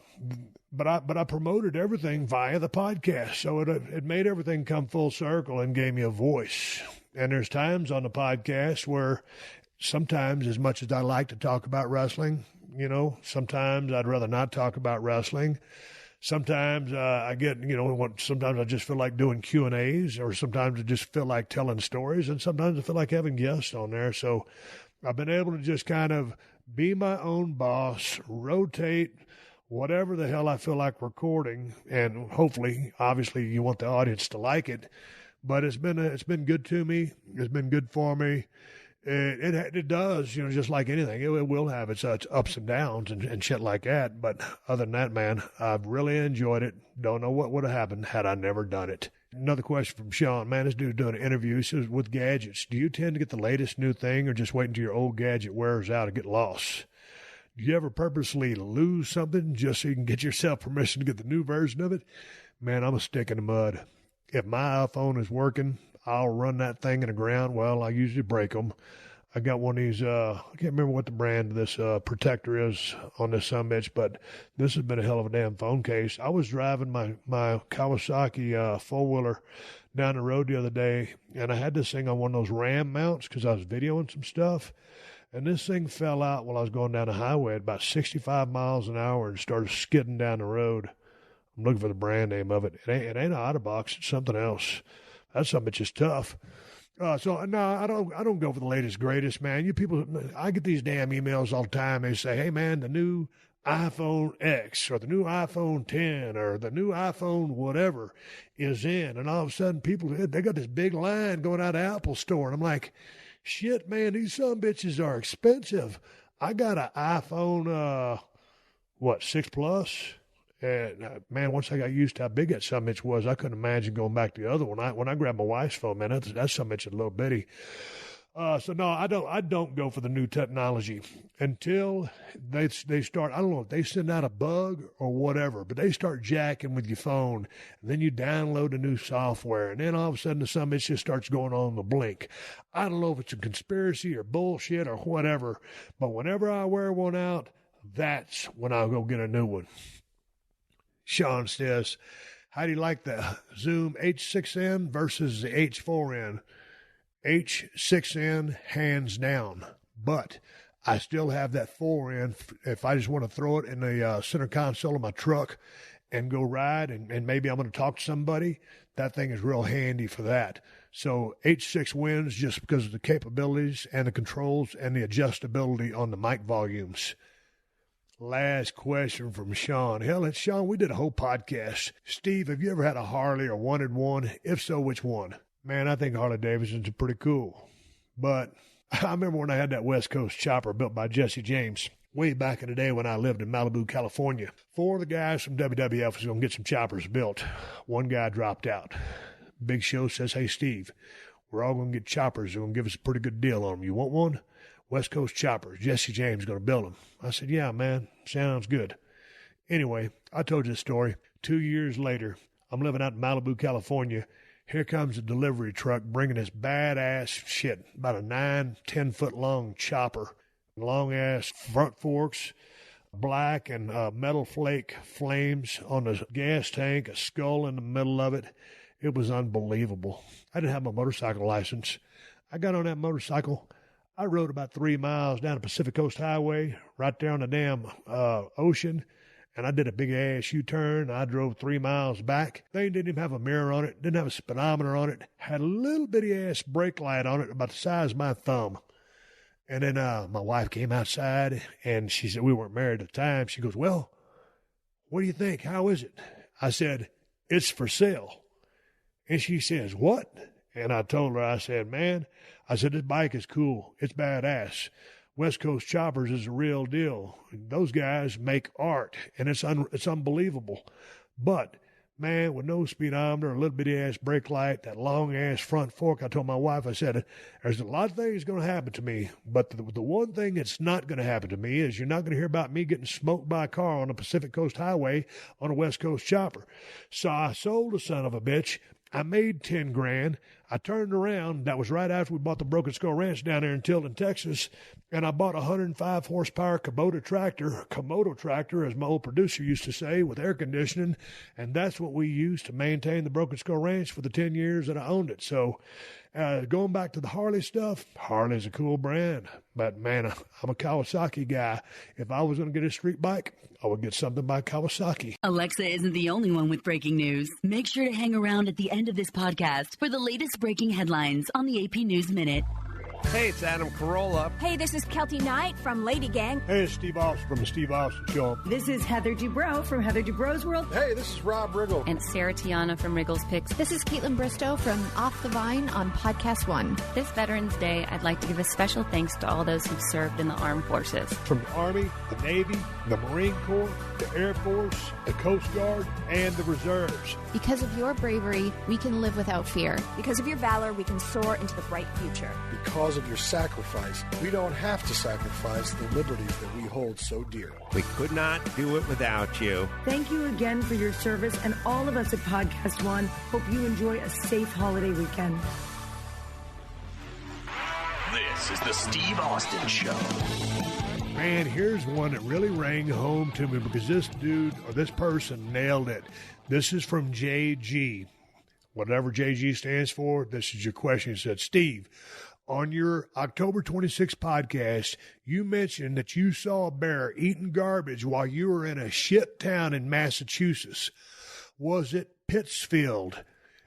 I promoted everything via the podcast, so it made everything come full circle and gave me a voice. And there's times on the podcast where sometimes, as much as I like to talk about wrestling, sometimes I'd rather not talk about wrestling. Sometimes I get, sometimes I just feel like doing Q&As, or sometimes I just feel like telling stories, and sometimes I feel like having guests on there. So I've been able to just kind of be my own boss, rotate whatever the hell I feel like recording, and hopefully, obviously, you want the audience to like it. But it's been good to me. It's been good for me. It does, just like anything. It will have its ups and downs and shit like that. But other than that, man, I've really enjoyed it. Don't know what would have happened had I never done it. Another question from Sean. Man, this dude's doing an interview. He says, with gadgets, do you tend to get the latest new thing, or just wait until your old gadget wears out and get lost? Do you ever purposely lose something just so you can get yourself permission to get the new version of it? Man, I'm a stick in the mud. If my iPhone is working, I'll run that thing in the ground. Well, I usually break them. I got one of these, I can't remember what the brand of this protector is on this sumbitch, but this has been a hell of a damn phone case. I was driving my Kawasaki four-wheeler down the road the other day, and I had this thing on one of those RAM mounts because I was videoing some stuff. And this thing fell out while I was going down the highway at about 65 miles an hour and started skidding down the road. I'm looking for the brand name of it. It ain't an Otterbox. It's something else. That's something that's just tough. So no, I don't go for the latest greatest, man. You people, I get these damn emails all the time. They say, hey man, the new iPhone X or the new iPhone 10 or the new iPhone whatever is in, and all of a sudden people, they got this big line going out of Apple Store, and I'm like, shit, man, these sumbitches are expensive. I got an iPhone, 6 Plus? And, man, once I got used to how big that sumbitch was, I couldn't imagine going back to the other one. When I grabbed my wife's phone, man, that sumbitch is a little bitty. So, no, I don't go for the new technology until they start, I don't know if they send out a bug or whatever, but they start jacking with your phone, and then you download the new software, and then all of a sudden the sumbitch just starts going on the blink. I don't know if it's a conspiracy or bullshit or whatever, but whenever I wear one out, that's when I'll go get a new one. Sean says, how do you like the Zoom H6N versus the H4N? H6N, hands down. But I still have that 4N if I just want to throw it in the center console of my truck and go ride, and maybe I'm going to talk to somebody. That thing is real handy for that. So H6 wins just because of the capabilities and the controls and the adjustability on the mic volumes. Last question from Sean. Hell, it's Sean. We did a whole podcast. Steve, have you ever had a Harley or wanted one? If so, which one? Man, I think Harley Davidsons are pretty cool. But I remember when I had that West Coast chopper built by Jesse James way back in the day when I lived in Malibu, California. 4 of the guys from WWF was going to get some choppers built. One guy dropped out. Big Show says, hey, Steve, we're all going to get choppers. They're going to give us a pretty good deal on them. You want one? West Coast choppers. Jesse James is going to build them. I said, yeah, man, sounds good. Anyway, I told you the story. 2 years later, I'm living out in Malibu, California. Here comes a delivery truck bringing this badass shit, about a 9-10 foot long chopper, long ass front forks, black and metal flake flames on the gas tank, a skull in the middle of it. It was unbelievable. I didn't have my motorcycle license. I got on that motorcycle. I rode about 3 miles down the Pacific Coast Highway, right there on the damn ocean, and I did a big-ass U-turn. I drove 3 miles back. They didn't even have a mirror on it, didn't have a speedometer on it, had a little bitty-ass brake light on it about the size of my thumb. And then my wife came outside, and she said, we weren't married at the time. She goes, well, what do you think? How is it? I said, it's for sale. And she says, what? And I told her, I said, man, I said, this bike is cool. It's badass. West Coast Choppers is a real deal. Those guys make art, and it's unbelievable. But Man, with no speedometer, a little bitty-ass brake light, that long-ass front fork, I told my wife, I said, there's a lot of things going to happen to me, but the one thing that's not going to happen to me is you're not going to hear about me getting smoked by a car on a Pacific Coast highway on a West Coast chopper. So I sold the son of a bitch. I made $10,000. I turned around. That was right after we bought the Broken Skull Ranch down there in Tilden, Texas. And I bought a 105 horsepower Komodo tractor, as my old producer used to say, with air conditioning. And that's what we used to maintain the Broken Skull Ranch for the 10 years that I owned it. So going back to the Harley stuff, Harley's a cool brand. But, man, I'm a Kawasaki guy. If I was going to get a street bike, I would get something by Kawasaki. Alexa isn't the only one with breaking news. Make sure to hang around at the end of this podcast for the latest breaking headlines on the AP News Minute. Hey, it's Adam Carolla. Hey, this is Kelty Knight from Lady Gang. Hey, it's Steve Austin from the Steve Austin Show. This is Heather Dubrow from Heather Dubrow's World. Hey, this is Rob Riggle. And Sarah Tiana from Wriggles Picks. This is Caitlin Bristow from Off the Vine on PodcastOne. This Veterans Day, I'd like to give a special thanks to all those who've served in the armed forces. From the Army, the Navy, the Marine Corps, the Air Force, the Coast Guard, and the Reserves. Because of your bravery, we can live without fear. Because of your valor, we can soar into the bright future. Because of your sacrifice, we don't have to sacrifice the liberties that we hold so dear. We could not do it without you. Thank you again for your service, and all of us at Podcast One hope you enjoy a safe holiday weekend. This is the Steve Austin Show. Man, here's one that really rang home to me because this dude or this person nailed it. This is from JG. Whatever JG stands for, this is your question. He said, Steve, on your October 26th podcast, you mentioned that you saw a bear eating garbage while you were in a shit town in Massachusetts. Was it Pittsfield?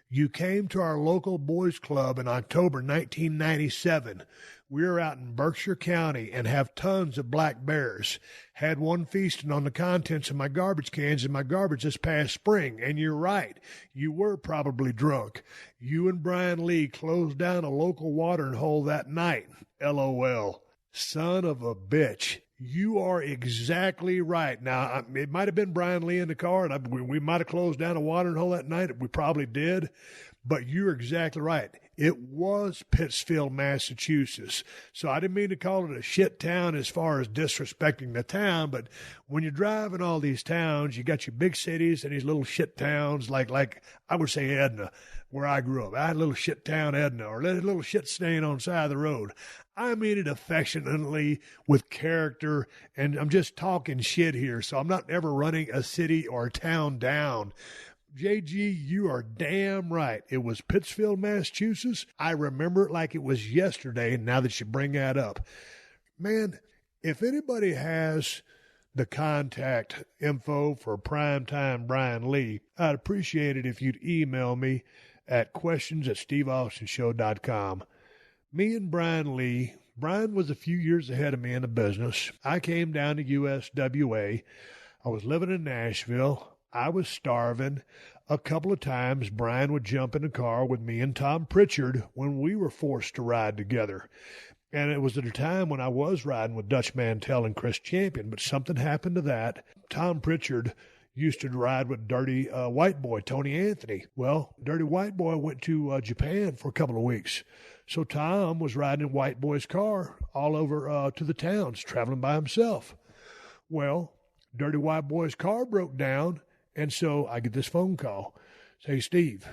You came to our local boys club in October 1997. We're out in Berkshire County and have tons of black bears. Had one feasting on the contents of my garbage cans in my garbage this past spring. And you're right. You were probably drunk. You and Brian Lee closed down a local watering hole that night. LOL. Son of a bitch. You are exactly right. Now, it might have been Brian Lee in the car, and we might have closed down a watering hole that night. We probably did. But you're exactly right. It was Pittsfield, Massachusetts. So I didn't mean to call it a shit town as far as disrespecting the town, but when you're driving all these towns, you got your big cities and these little shit towns like I would say Edna, where I grew up. I had a little shit town Edna, or a little shit stain on the side of the road. I mean it affectionately with character, and I'm just talking shit here, so I'm not ever running a city or a town down. JG, you are damn right. It was Pittsfield, Massachusetts. I remember it like it was yesterday, now that you bring that up. Man, if anybody has the contact info for Primetime Brian Lee, I'd appreciate it if you'd email me at questions@steveaustinshow.com. Me and Brian Lee, Brian was a few years ahead of me in the business. I came down to USWA. I was living in Nashville. I was starving. A couple of times, Brian would jump in the car with me and Tom Pritchard when we were forced to ride together. And it was at a time when I was riding with Dutch Mantell and Chris Champion, but something happened to that. Tom Pritchard used to ride with Dirty White Boy, Tony Anthony. Well, Dirty White Boy went to Japan for a couple of weeks. So Tom was riding in White Boy's car all over to the towns, traveling by himself. Well, Dirty White Boy's car broke down, and so I get this phone call. Say, Steve,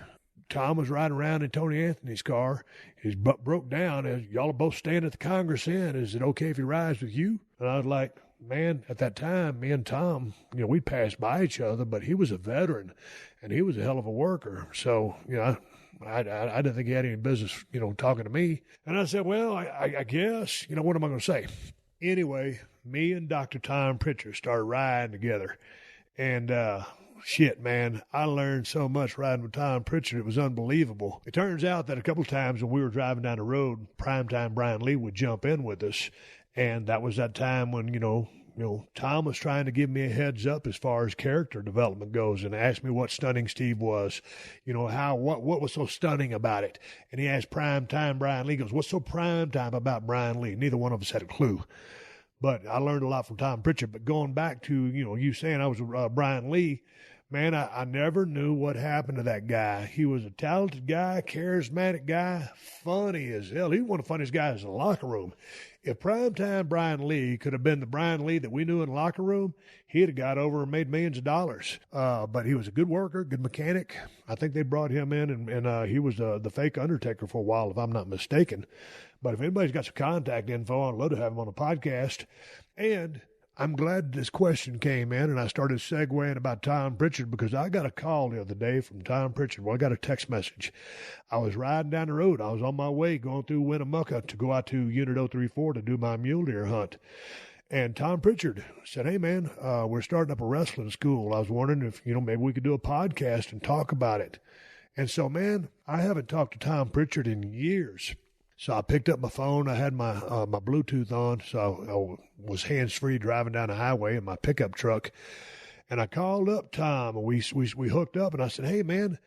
Tom was riding around in Tony Anthony's car. His butt broke down. Y'all are both staying at the Congress Inn. Is it okay if he rides with you? And I was like, man, at that time, me and Tom, we passed by each other, but he was a veteran, and he was a hell of a worker. So, I didn't think he had any business, talking to me. And I said, well, I guess, what am I going to say? Anyway, me and Dr. Tom Pritchard started riding together. And, shit, man, I learned so much riding with Tom Pritchard. It was unbelievable. It turns out that a couple of times when we were driving down the road, Primetime Brian Lee would jump in with us. And that was that time when, Tom was trying to give me a heads up as far as character development goes and asked me what Stunning Steve was, what was so stunning about it. And he asked Primetime Brian Lee, goes, what's so primetime about Brian Lee? Neither one of us had a clue. But I learned a lot from Tom Pritchard. But going back to, you saying I was Brian Lee, Man, I never knew what happened to that guy. He was a talented guy, charismatic guy, funny as hell. He was one of the funniest guys in the locker room. If primetime Brian Lee could have been the Brian Lee that we knew in the locker room, he'd have got over and made millions of dollars. But he was a good worker, good mechanic. I think they brought him in, and he was the fake Undertaker for a while, if I'm not mistaken. But if anybody's got some contact info, I'd love to have him on the podcast. And I'm glad this question came in, and I started segueing about Tom Pritchard because I got a call the other day from Tom Pritchard. Well, I got a text message. I was riding down the road. I was on my way going through Winnemucca to go out to Unit 034 to do my mule deer hunt. And Tom Pritchard said, hey, man, we're starting up a wrestling school. I was wondering if, maybe we could do a podcast and talk about it. And so, man, I haven't talked to Tom Pritchard in years. So I picked up my phone. I had my my Bluetooth on, so I was hands-free driving down the highway in my pickup truck. And I called up Tom, and we hooked up, and I said, hey, man,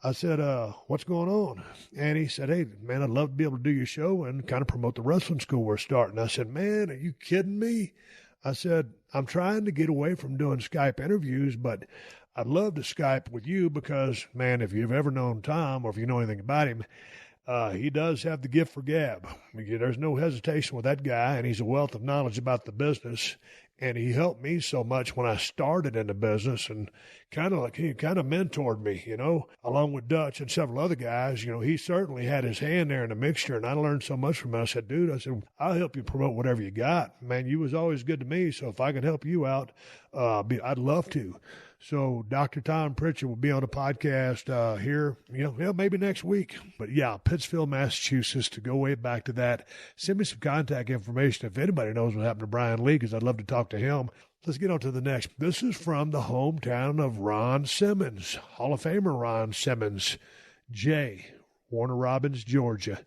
I said, what's going on? And he said, hey, man, I'd love to be able to do your show and kind of promote the wrestling school we're starting. I said, man, are you kidding me? I said, I'm trying to get away from doing Skype interviews, but I'd love to Skype with you because, man, if you've ever known Tom or if you know anything about him, he does have the gift for gab. There's no hesitation with that guy, and he's a wealth of knowledge about the business. And he helped me so much when I started in the business, and he kind of mentored me, along with Dutch and several other guys. He certainly had his hand there in the mixture, and I learned so much from him. I said, dude, I'll help you promote whatever you got. Man, you was always good to me, so if I can help you out, I'd love to. So Dr. Tom Pritchard will be on the podcast here, maybe next week. But yeah, Pittsfield, Massachusetts, to go way back to that. Send me some contact information if anybody knows what happened to Brian Lee, because I'd love to talk to him. Let's get on to the next. This is from the hometown of Ron Simmons, Hall of Famer Ron Simmons, Warner Robins, Georgia.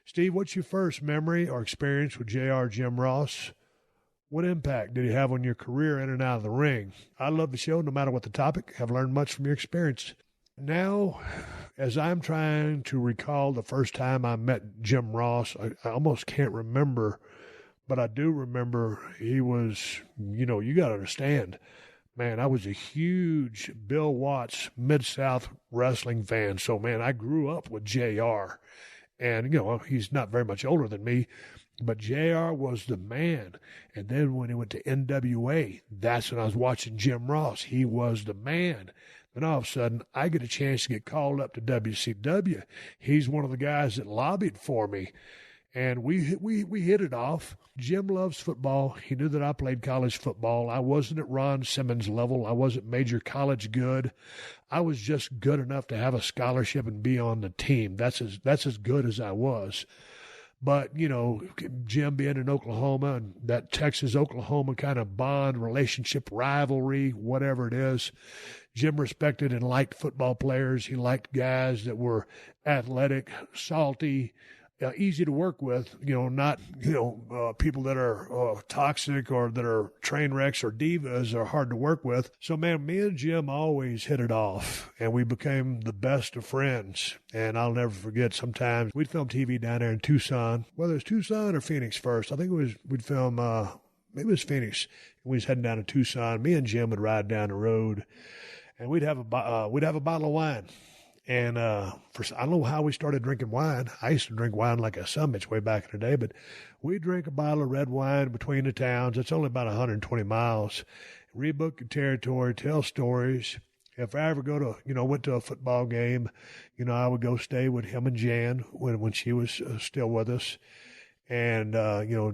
Steve, what's your first memory or experience with J.R. Jim Ross? What impact did he have on your career in and out of the ring? I love the show no matter what the topic. I've learned much from your experience. Now, as I'm trying to recall the first time I met Jim Ross, I almost can't remember, but I do remember he was, you got to understand, man, I was a huge Bill Watts Mid-South wrestling fan. So, man, I grew up with JR. And, he's not very much older than me, but JR was the man. And then when he went to NWA, that's when I was watching Jim Ross. He was the man. Then all of a sudden, I get a chance to get called up to WCW. He's one of the guys that lobbied for me. And we hit it off. Jim loves football. He knew that I played college football. I wasn't at Ron Simmons' level. I wasn't major college good. I was just good enough to have a scholarship and be on the team. That's as good as I was. But, Jim being in Oklahoma and that Texas-Oklahoma kind of bond, relationship, rivalry, whatever it is, Jim respected and liked football players. He liked guys that were athletic, salty, easy to work with, not, people that are toxic or that are train wrecks or divas are hard to work with. So, man, me and Jim always hit it off, and we became the best of friends. And I'll never forget, sometimes we'd film TV down there in Tucson, whether it's Tucson or Phoenix first. I think we'd film, maybe it was Phoenix. We was heading down to Tucson. Me and Jim would ride down the road, and we'd have a bottle of wine. And I don't know how we started drinking wine. I used to drink wine like a summit way back in the day, but we drink a bottle of red wine between the towns. It's only about 120 miles. Rebook your territory, tell stories. If I ever went to a football game, I would go stay with him and Jan when she was still with us. And,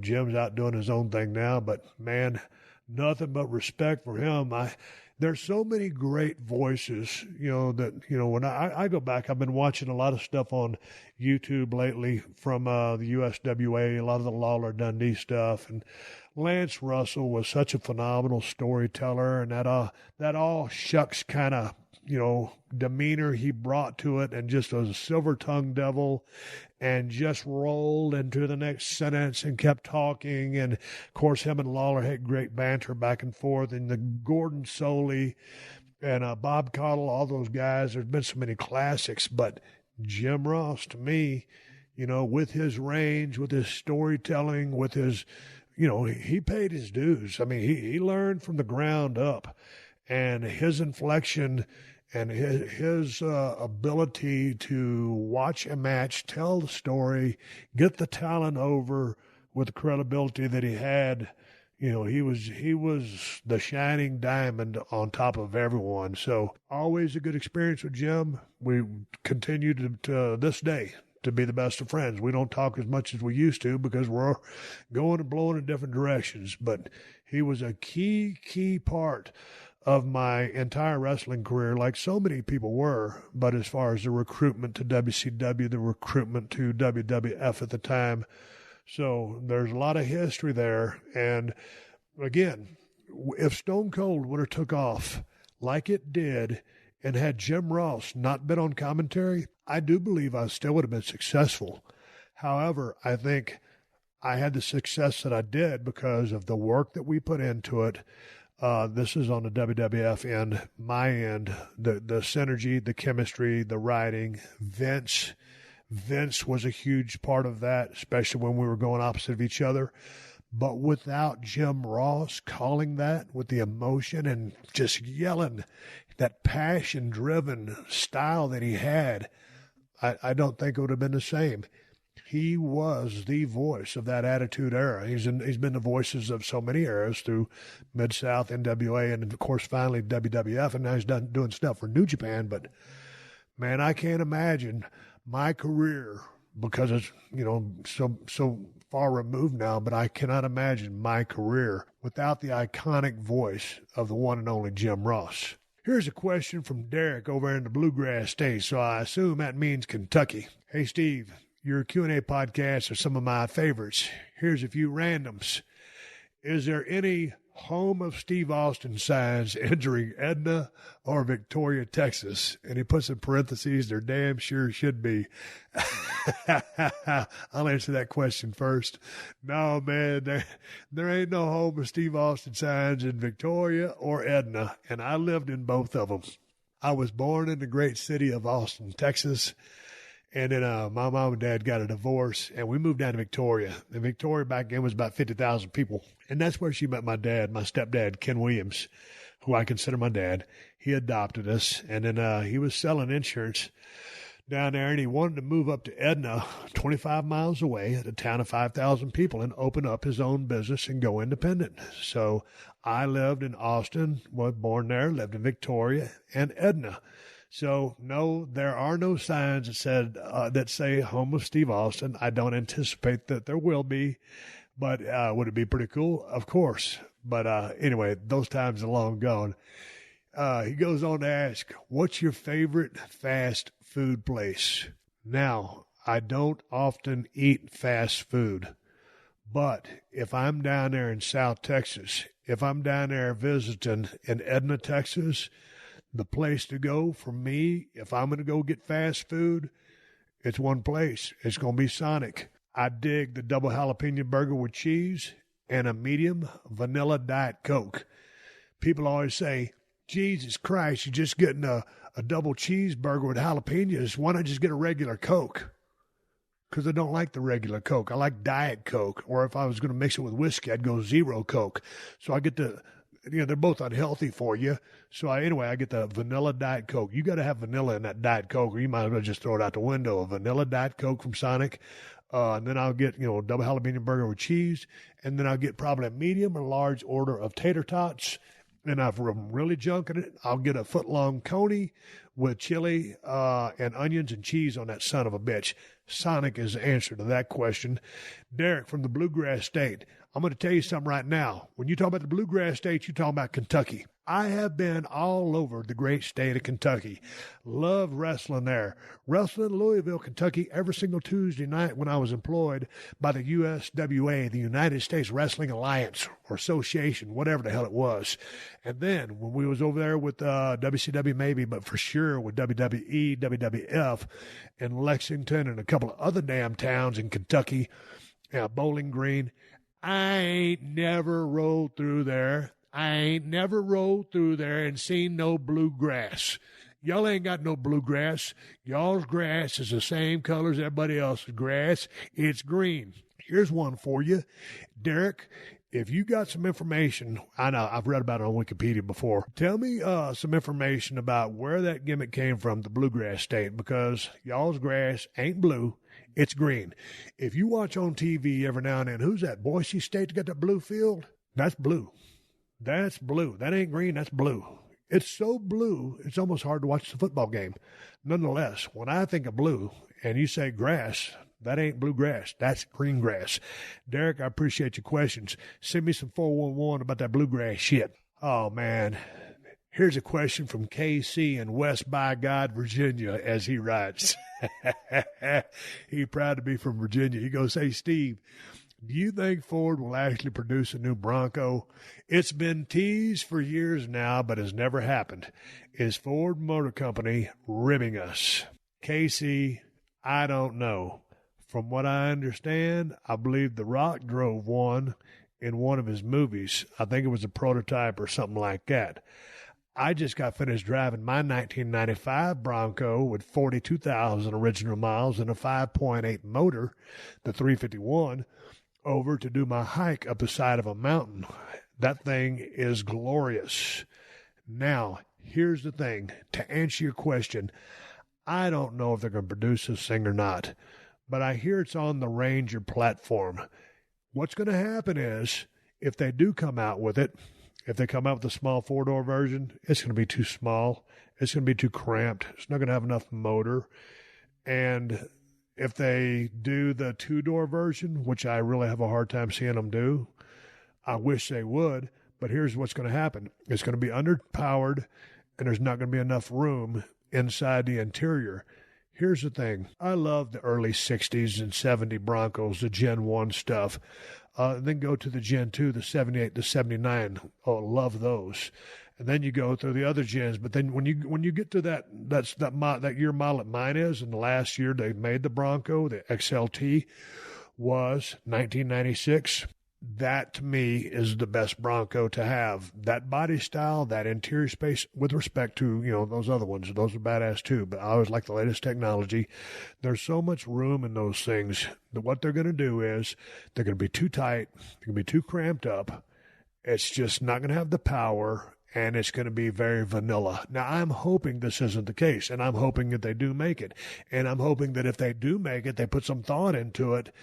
Jim's out doing his own thing now, but man, nothing but respect for him. There's so many great voices, when I go back, I've been watching a lot of stuff on YouTube lately from the USWA, a lot of the Lawler Dundee stuff. And Lance Russell was such a phenomenal storyteller, and that all shucks kind of, demeanor he brought to it, and just was a silver-tongued devil, and just rolled into the next sentence and kept talking. And, of course, him and Lawler had great banter back and forth. And the Gordon Soley and Bob Caudle, all those guys, there's been so many classics. But Jim Ross, to me, with his range, with his storytelling, with his, he paid his dues. I mean, he learned from the ground up. and his inflection and his ability to watch a match, tell the story, get the talent over with the credibility that he had. You know, he was the shining diamond on top of everyone. So always a good experience with Jim. We continue to this day to be the best of friends. We don't talk as much as we used to because we're going and blowing in different directions. But he was a key part of my entire wrestling career, like so many people were. But as far as the recruitment to WCW, the recruitment to WWF at the time, so there's a lot of history there. And again, if Stone Cold would have took off like it did and had Jim Ross not been on commentary, I do believe I still would have been successful. However, I think I had the success that I did because of the work that we put into it. This is on the WWF end, my end, the synergy, the chemistry, the writing. Vince was a huge part of that, especially when we were going opposite of each other. But without Jim Ross calling that with the emotion and just yelling, that passion-driven style that he had, I don't think it would have been the same. He was the voice of that Attitude Era. He's been the voices of so many eras through Mid-South, NWA, and, of course, finally WWF, and now he's doing stuff for New Japan. But, man, I can't imagine my career, because it's, you know, so far removed now, but I cannot imagine my career without the iconic voice of the one and only Jim Ross. Here's a question from Derek over in the Bluegrass State, so I assume that means Kentucky. Hey, Steve, your Q&A podcasts are some of my favorites. Here's a few randoms. Is there any home of Steve Austin signs entering Edna or Victoria, Texas? And he puts in parentheses, there damn sure should be. I'll answer that question first. No, man, there ain't no home of Steve Austin signs in Victoria or Edna, and I lived in both of them. I was born in the great city of Austin, Texas, and then my mom and dad got a divorce, and we moved down to Victoria. And Victoria back then was about 50,000 people. And that's where she met my dad, my stepdad, Ken Williams, who I consider my dad. He adopted us, and then he was selling insurance down there, and he wanted to move up to Edna, 25 miles away, a town of 5,000 people, and open up his own business and go independent. So I lived in Austin, was born there, lived in Victoria and Edna. So, no, there are no signs that say home of Steve Austin. I don't anticipate that there will be, but would it be pretty cool? Of course. But anyway, those times are long gone. He goes on to ask, what's your favorite fast food place? Now, I don't often eat fast food, but if I'm down there in South Texas, if I'm down there visiting in Edna, Texas, the place to go for me, if I'm going to go get fast food, it's one place. It's going to be Sonic. I dig the double jalapeno burger with cheese and a medium vanilla Diet Coke. People always say, Jesus Christ, you're just getting a double cheeseburger with jalapenos. Why not just get a regular Coke? Because I don't like the regular Coke. I like Diet Coke. Or if I was going to mix it with whiskey, I'd go Zero Coke. So I get the... You know, they're both unhealthy for you. So I get the vanilla Diet Coke. You got to have vanilla in that Diet Coke, or you might as well just throw it out the window. A vanilla Diet Coke from Sonic. And then I'll get, double jalapeno burger with cheese. And then I'll get probably a medium or large order of tater tots. And if I'm really junking it, I'll get a foot-long coney with chili and onions and cheese on that son of a bitch. Sonic is the answer to that question. Derek from the Bluegrass State. I'm going to tell you something right now. When you talk about the Bluegrass State, you're talking about Kentucky. I have been all over the great state of Kentucky. Love wrestling there. Wrestling in Louisville, Kentucky, every single Tuesday night when I was employed by the USWA, the United States Wrestling Alliance or Association, whatever the hell it was. And then when we was over there with WCW maybe, but for sure with WWE, WWF in Lexington and a couple of other damn towns in Kentucky, Bowling Green, I ain't never rolled through there. And seen no bluegrass. Y'all ain't got no bluegrass. Y'all's grass is the same color as everybody else's grass. It's green. Here's one for you. Derek, if you got some information, I know I've read about it on Wikipedia before. Tell me some information about where that gimmick came from, the bluegrass state, because y'all's grass ain't blue, it's green. If you watch on TV every now and then, who's that, Boise State that got that blue field? That's blue. That's blue. That ain't green, that's blue. It's so blue, it's almost hard to watch the football game. Nonetheless, when I think of blue and you say grass, that ain't bluegrass. That's green grass. Derek, I appreciate your questions. Send me some 411 about that bluegrass shit. Oh, man. Here's a question from KC in West by God, Virginia, as he writes. He's proud to be from Virginia. He goes, hey, Steve, do you think Ford will actually produce a new Bronco? It's been teased for years now, but has never happened. Is Ford Motor Company ribbing us? KC, I don't know. From what I understand, I believe The Rock drove one in one of his movies. I think it was a prototype or something like that. I just got finished driving my 1995 Bronco with 42,000 original miles and a 5.8 motor, the 351, over to do my hike up the side of a mountain. That thing is glorious. Now, here's the thing. To answer your question, I don't know if they're going to produce this thing or not, but I hear it's on the Ranger platform. What's going to happen is, if they do come out with it, if they come out with a small four-door version, it's going to be too small. It's going to be too cramped. It's not going to have enough motor. And if they do the two-door version, which I really have a hard time seeing them do, I wish they would, but here's what's going to happen. It's going to be underpowered, and there's not going to be enough room inside the interior. Here's the thing. I love the early 60s and 70 Broncos, the Gen 1 stuff. Then go to the Gen 2, the 78, the 79. Oh, love those. And then you go through the other gens. But then when you get to that year model that mine is, and the last year they made the Bronco, the XLT, was 1996. That, to me, is the best Bronco to have. That body style, that interior space, with respect to, those other ones. Those are badass, too. But I always like the latest technology. There's so much room in those things that what they're going to do is they're going to be too tight. They're going to be too cramped up. It's just not going to have the power, and it's going to be very vanilla. Now, I'm hoping this isn't the case, and I'm hoping that they do make it. And I'm hoping that if they do make it, they put some thought into it.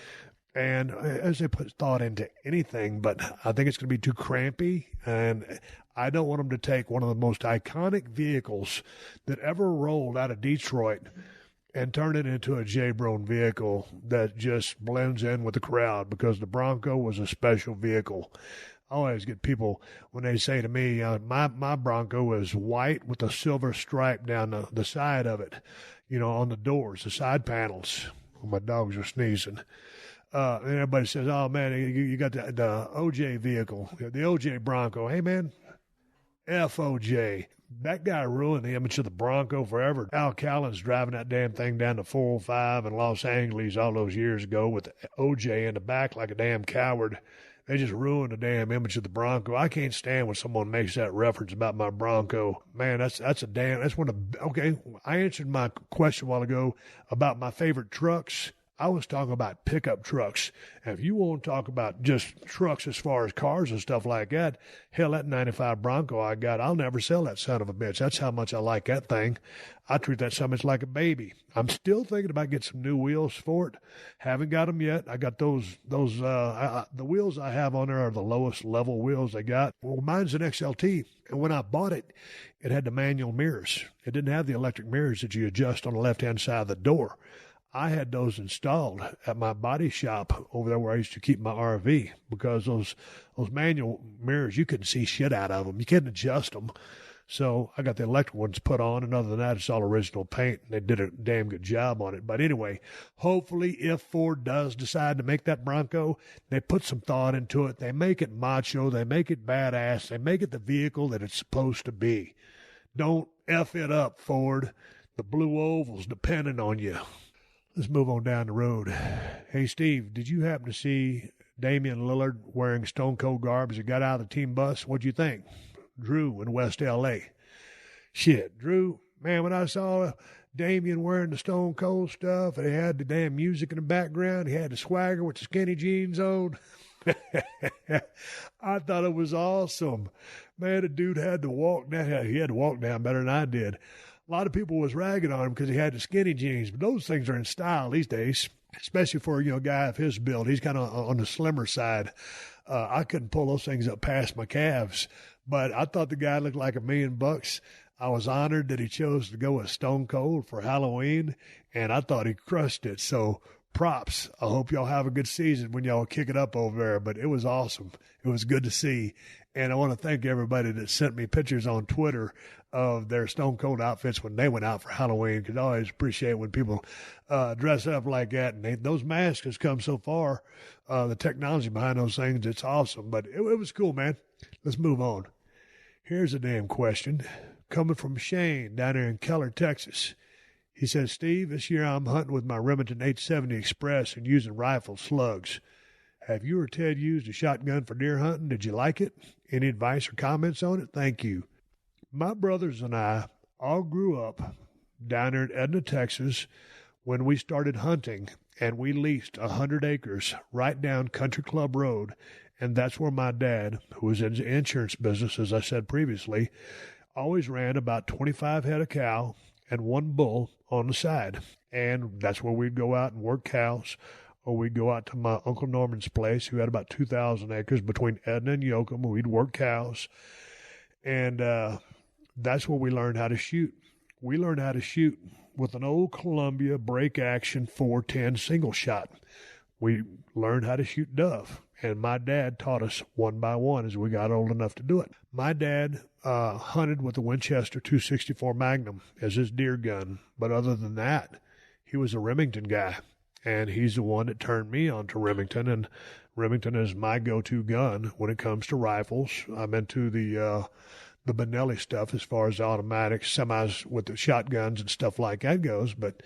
And as they put thought into anything, but I think it's going to be too crampy, and I don't want them to take one of the most iconic vehicles that ever rolled out of Detroit and turn it into a J-Brone vehicle that just blends in with the crowd, because the Bronco was a special vehicle. I always get people when they say to me, my Bronco was white with a silver stripe down the side of it, on the doors, the side panels. Well, my dogs are sneezing. And everybody says, oh, man, you got the OJ vehicle, the OJ Bronco. Hey, man, F OJ. That guy ruined the image of the Bronco forever. Al Callen's driving that damn thing down to 405 in Los Angeles all those years ago with OJ in the back like a damn coward. They just ruined the damn image of the Bronco. I can't stand when someone makes that reference about my Bronco. Man, that's one of the, okay, I answered my question a while ago about my favorite trucks. I was talking about pickup trucks. And if you want to talk about just trucks as far as cars and stuff like that, hell, that 95 Bronco I got, I'll never sell that son of a bitch. That's how much I like that thing. I treat that son of a bitch like a baby. I'm still thinking about getting some new wheels for it. Haven't got them yet. I got the wheels I have on there are the lowest level wheels they got. Well, mine's an XLT. And when I bought it, it had the manual mirrors. It didn't have the electric mirrors that you adjust on the left-hand side of the door. I had those installed at my body shop over there where I used to keep my RV, because those manual mirrors, you couldn't see shit out of them. You couldn't adjust them. So I got the electric ones put on, and other than that, it's all original paint, and they did a damn good job on it. But anyway, hopefully if Ford does decide to make that Bronco, they put some thought into it. They make it macho. They make it badass. They make it the vehicle that it's supposed to be. Don't F it up, Ford. The blue oval's depending on you. Let's move on down the road. Hey, Steve, did you happen to see Damian Lillard wearing Stone Cold garb as he got out of the team bus? What'd you think? Drew in West L.A. Shit, Drew, man, when I saw Damian wearing the Stone Cold stuff and he had the damn music in the background, he had the swagger with the skinny jeans on, I thought it was awesome. Man, the dude had to walk down. He had to walk down better than I did. A lot of people was ragging on him because he had the skinny jeans, but those things are in style these days, especially for a guy of his build. He's kind of on the slimmer side. I couldn't pull those things up past my calves, but I thought the guy looked like $1 million. I was honored that he chose to go with Stone Cold for Halloween, and I thought he crushed it. So props. I hope y'all have a good season when y'all kick it up over there, but it was awesome. It was good to see. And I want to thank everybody that sent me pictures on Twitter of their Stone Cold outfits when they went out for Halloween, because I always appreciate when people dress up like that. And those masks has come so far. The technology behind those things, it's awesome. But it was cool, man. Let's move on. Here's a damn question coming from Shane down there in Keller, Texas. He says, Steve, this year I'm hunting with my Remington 870 Express and using rifle slugs. Have you or Ted used a shotgun for deer hunting? Did you like it? Any advice or comments on it? Thank you. My brothers and I all grew up down there in Edna, Texas, when we started hunting, and we leased 100 acres right down Country Club Road, and that's where my dad, who was in the insurance business, as I said previously, always ran about 25 head of cow and 1 bull on the side, and that's where we'd go out and work cows, or we'd go out to my Uncle Norman's place, who had about 2,000 acres between Edna and Yoakum, where we'd work cows. And that's where we learned how to shoot. We learned how to shoot with an old Columbia break action 410 single shot. We learned how to shoot dove, and my dad taught us one by one as we got old enough to do it. My dad hunted with the Winchester 264 Magnum as his deer gun, but other than that, he was a Remington guy. And he's the one that turned me on to Remington, and Remington is my go-to gun when it comes to rifles. I'm into the Benelli stuff as far as automatics, semis with the shotguns and stuff like that goes, but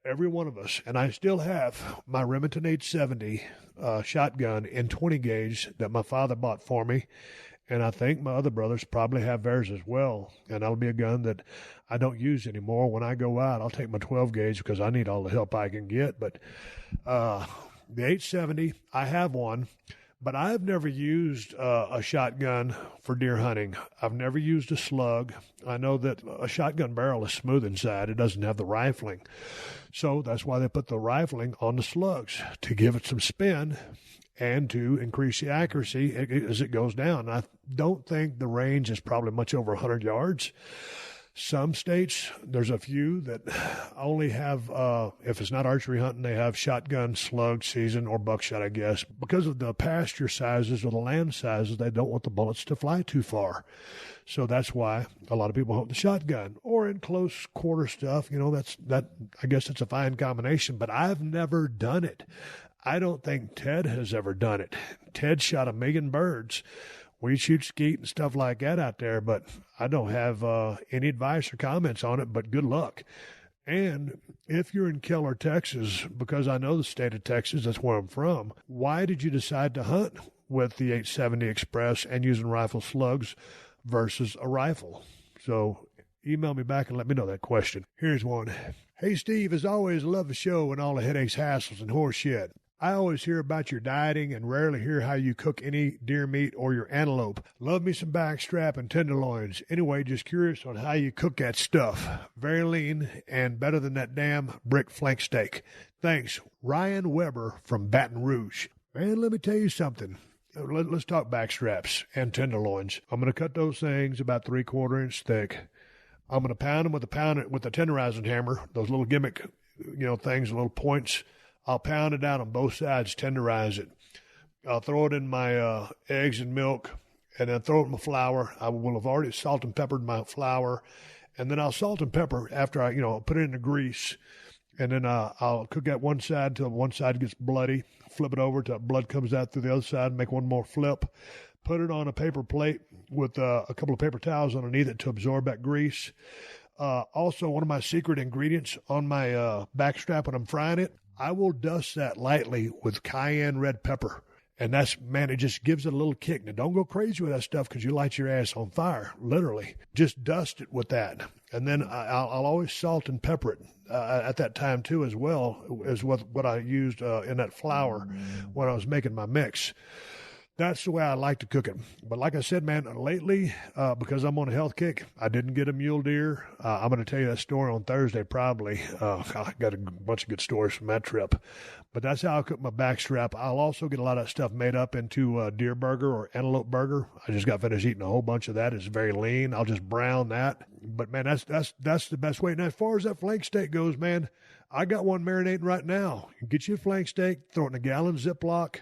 every one of us, and I still have my Remington 870 shotgun in 20 gauge that my father bought for me, and I think my other brothers probably have theirs as well, and that'll be a gun that I don't use anymore. When I go out, I'll take my 12 gauge because I need all the help I can get, but the 870, I have one, but I've never used a shotgun for deer hunting. I've never used a slug. I know that a shotgun barrel is smooth inside. It doesn't have the rifling, so that's why they put the rifling on the slugs, to give it some spin and to increase the accuracy as it goes down. I don't think the range is probably much over 100 yards. Some states, there's a few that only have, if it's not archery hunting, they have shotgun, slug season, or buckshot, I guess. Because of the pasture sizes or the land sizes, they don't want the bullets to fly too far. So that's why a lot of people hunt the shotgun. Or in close quarter stuff, I guess it's a fine combination, but I've never done it. I don't think Ted has ever done it. Ted shot 1 million birds. We shoot skeet and stuff like that out there, but I don't have any advice or comments on it, but good luck. And if you're in Keller, Texas, because I know the state of Texas, that's where I'm from, why did you decide to hunt with the 870 Express and using rifle slugs versus a rifle? So email me back and let me know that question. Here's one. Hey, Steve, as always, love the show and all the headaches, hassles, and horse shit. I always hear about your dieting and rarely hear how you cook any deer meat or your antelope. Love me some backstrap and tenderloins. Anyway, just curious on how you cook that stuff. Very lean and better than that damn brick flank steak. Thanks, Ryan Weber from Baton Rouge. Man, let me tell you something. Let's talk backstraps and tenderloins. I'm going to cut those things about 3/4 inch thick. I'm going to pound them with a tenderizing hammer, those little gimmick, things, little points. I'll pound it out on both sides, tenderize it. I'll throw it in my eggs and milk, and then throw it in my flour. I will have already salt and peppered my flour, and then I'll salt and pepper after I, put it in the grease, and then I'll cook that one side till one side gets bloody. Flip it over till blood comes out through the other side. Make one more flip. Put it on a paper plate with a couple of paper towels underneath it to absorb that grease. Also, one of my secret ingredients on my backstrap when I'm frying it, I will dust that lightly with cayenne red pepper. And that's, man, it just gives it a little kick. Now, don't go crazy with that stuff because you light your ass on fire, literally. Just dust it with that. And then I'll always salt and pepper it at that time, too, as well as what I used in that flour when I was making my mix. That's the way I like to cook it. But like I said, man, lately, because I'm on a health kick, I didn't get a mule deer. I'm going to tell you that story on Thursday probably. I got a bunch of good stories from that trip. But that's how I cook my backstrap. I'll also get a lot of stuff made up into deer burger or antelope burger. I just got finished eating a whole bunch of that. It's very lean. I'll just brown that. But, man, that's the best way. Now, as far as that flank steak goes, man, I got one marinating right now. You get you a flank steak, throw it in a gallon Ziploc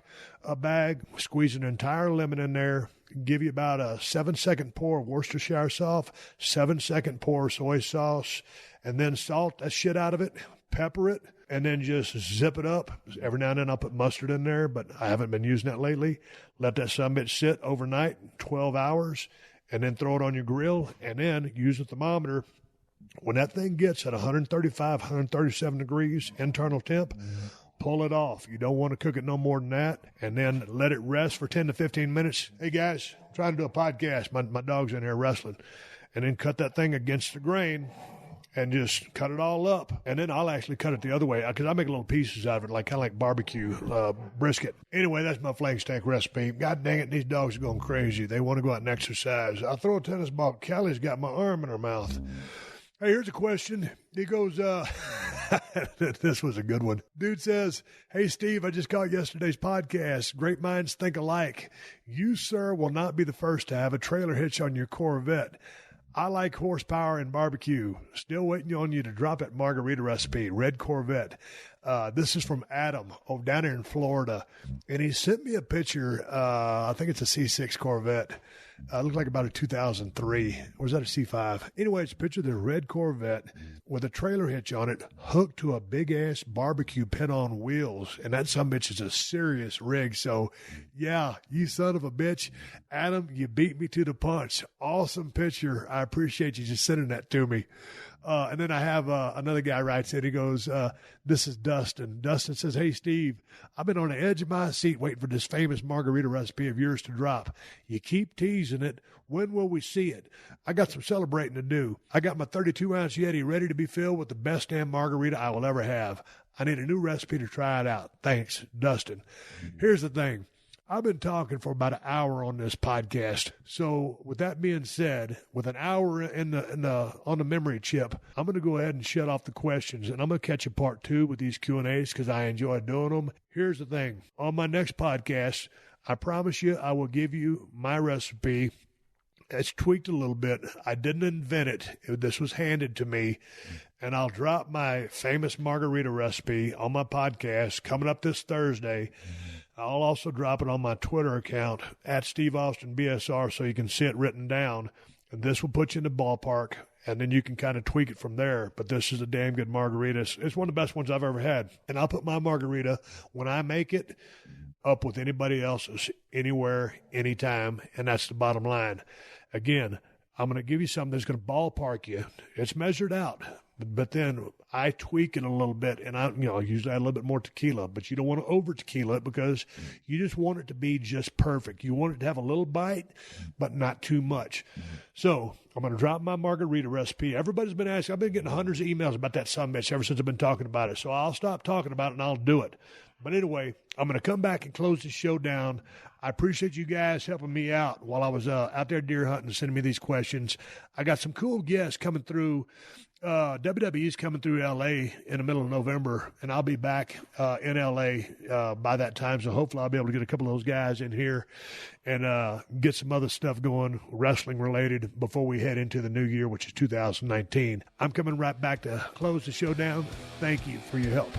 bag, squeeze an entire lemon in there, give you about a 7-second pour of Worcestershire sauce, 7-second pour of soy sauce, and then salt that shit out of it, pepper it, and then just zip it up. Every now and then I'll put mustard in there, but I haven't been using that lately. Let that sumbitch sit overnight, 12 hours, and then throw it on your grill, and then use a thermometer. When that thing gets at 135, 137 degrees internal temp, pull it off. You don't want to cook it no more than that, and then let it rest for 10 to 15 minutes. Hey, guys, I'm trying to do a podcast. My dog's in there wrestling. And then cut that thing against the grain and just cut it all up. And then I'll actually cut it the other way because I make little pieces out of it, like kind of like barbecue brisket. Anyway, that's my flank steak recipe. God dang it, these dogs are going crazy. They want to go out and exercise. I throw a tennis ball. Callie's got my arm in her mouth. Hey, here's a question. He goes, this was a good one. Dude says, hey, Steve, I just caught yesterday's podcast. Great minds think alike. You, sir, will not be the first to have a trailer hitch on your Corvette. I like horsepower and barbecue. Still waiting on you to drop that margarita recipe, Red Corvette. This is from Adam, down here in Florida. And he sent me a picture. I think it's a C6 Corvette. Looked like about a 2003. Or was that a C5? Anyway, it's a picture of the red Corvette with a trailer hitch on it hooked to a big-ass barbecue pit on wheels. And that sumbitch is a serious rig. So, yeah, you son of a bitch. Adam, you beat me to the punch. Awesome picture. I appreciate you just sending that to me. And then I have another guy writes in. He goes, this is Dustin. Dustin says, hey, Steve, I've been on the edge of my seat waiting for this famous margarita recipe of yours to drop. You keep teasing it. When will we see it? I got some celebrating to do. I got my 32-ounce Yeti ready to be filled with the best damn margarita I will ever have. I need a new recipe to try it out. Thanks, Dustin. Here's the thing. I've been talking for about an hour on this podcast. So with that being said, with an hour on the memory chip, I'm going to go ahead and shut off the questions, and I'm going to catch a part 2 with these Q&As because I enjoy doing them. Here's the thing. On my next podcast, I promise you I will give you my recipe. It's tweaked a little bit. I didn't invent it. This was handed to me. And I'll drop my famous margarita recipe on my podcast coming up this Thursday. I'll also drop it on my Twitter account at Steve Austin BSR so you can see it written down. And this will put you in the ballpark, and then you can kind of tweak it from there. But this is a damn good margarita. It's one of the best ones I've ever had. And I'll put my margarita, when I make it, up with anybody else's, anywhere, anytime, and that's the bottom line. Again, I'm going to give you something that's going to ballpark you. It's measured out. But then I tweak it a little bit, and I usually add a little bit more tequila, but you don't want to over tequila it because you just want it to be just perfect. You want it to have a little bite, but not too much. So I'm going to drop my margarita recipe. Everybody's been asking. I've been getting hundreds of emails about that sumbitch ever since I've been talking about it. So I'll stop talking about it and I'll do it. But anyway, I'm going to come back and close the show down. I appreciate you guys helping me out while I was out there deer hunting and sending me these questions. I got some cool guests coming through. WWE's coming through L.A. in the middle of November, and I'll be back in L.A. By that time. So hopefully I'll be able to get a couple of those guys in here and get some other stuff going, wrestling related, before we head into the new year, which is 2019. I'm coming right back to close the show down. Thank you for your help.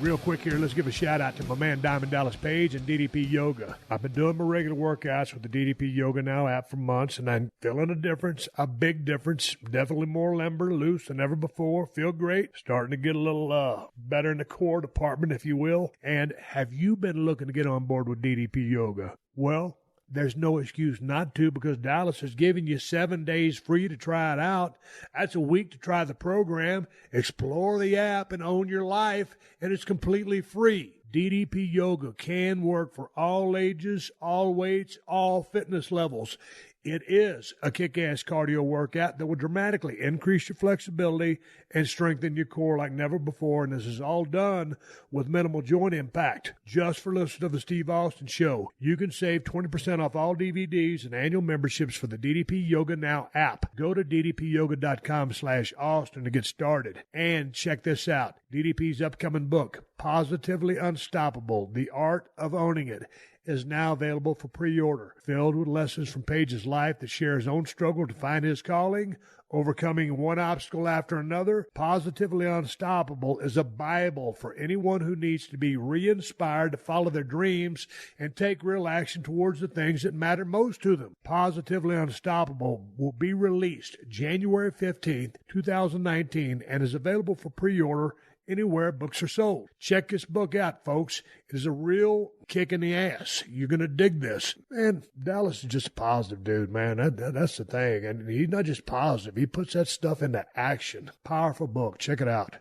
Real quick here, let's give a shout out to my man Diamond Dallas Page and DDP Yoga. I've been doing my regular workouts with the DDP Yoga Now app for months, and I'm feeling a difference, a big difference. Definitely more limber, loose than ever before. Feel great. Starting to get a little better in the core department, if you will. And have you been looking to get on board with DDP Yoga? Well, there's no excuse not to, because Dallas is giving you 7 days free to try it out. That's a week to try the program, explore the app, and own your life, and it's completely free. DDP Yoga can work for all ages, all weights, all fitness levels. It is a kick-ass cardio workout that will dramatically increase your flexibility and strengthen your core like never before, and this is all done with minimal joint impact. Just for listeners of the Steve Austin Show, you can save 20% off all DVDs and annual memberships for the DDP Yoga Now app. Go to ddpyoga.com/Austin to get started. And check this out. DDP's upcoming book, Positively Unstoppable, The Art of Owning It, is now available for pre-order. Filled with lessons from Page's life that share his own struggle to find his calling, overcoming one obstacle after another, Positively Unstoppable is a Bible for anyone who needs to be re-inspired to follow their dreams and take real action towards the things that matter most to them. Positively Unstoppable will be released January 15th, 2019, and is available for pre-order anywhere books are sold. Check this book out, folks. It is a real kick in the ass. You're going to dig this. Man, Dallas is just a positive dude, man. That's the thing. And he's not just positive. He puts that stuff into action. Powerful book. Check it out.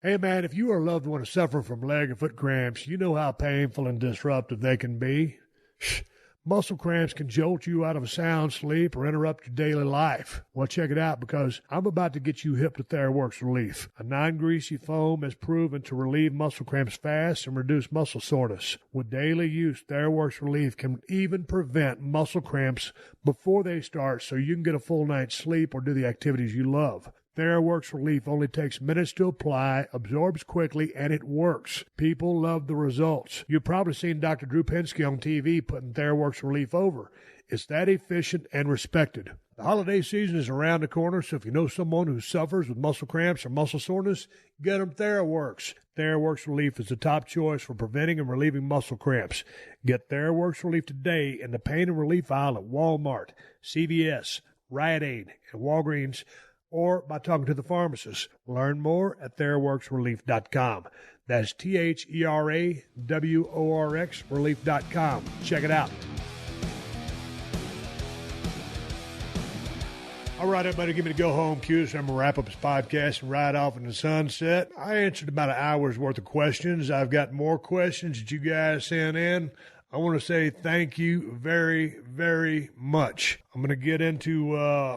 Hey, man, if you or a loved one is suffering from leg or foot cramps, you know how painful and disruptive they can be. Muscle cramps can jolt you out of a sound sleep or interrupt your daily life. Well, check it out, because I'm about to get you hip to Theraworx Relief. A non-greasy foam has proven to relieve muscle cramps fast and reduce muscle soreness. With daily use, Theraworx Relief can even prevent muscle cramps before they start, so you can get a full night's sleep or do the activities you love. Theraworx Relief only takes minutes to apply, absorbs quickly, and it works. People love the results. You've probably seen Dr. Drew Pinsky on TV putting Theraworx Relief over. It's that efficient and respected. The holiday season is around the corner, so if you know someone who suffers with muscle cramps or muscle soreness, get them Theraworx. Theraworx Relief is the top choice for preventing and relieving muscle cramps. Get Theraworx Relief today in the pain and relief aisle at Walmart, CVS, Rite-Aid, and Walgreens, or by talking to the pharmacist. Learn more at TheraworxRelief.com. That's THERAWORX Relief.com. Check it out. All right, everybody, give me the go-home cue, so I'm going to wrap up this podcast and ride off in the sunset. I answered about an hour's worth of questions. I've got more questions that you guys sent in. I want to say thank you very, very much. I'm going to get into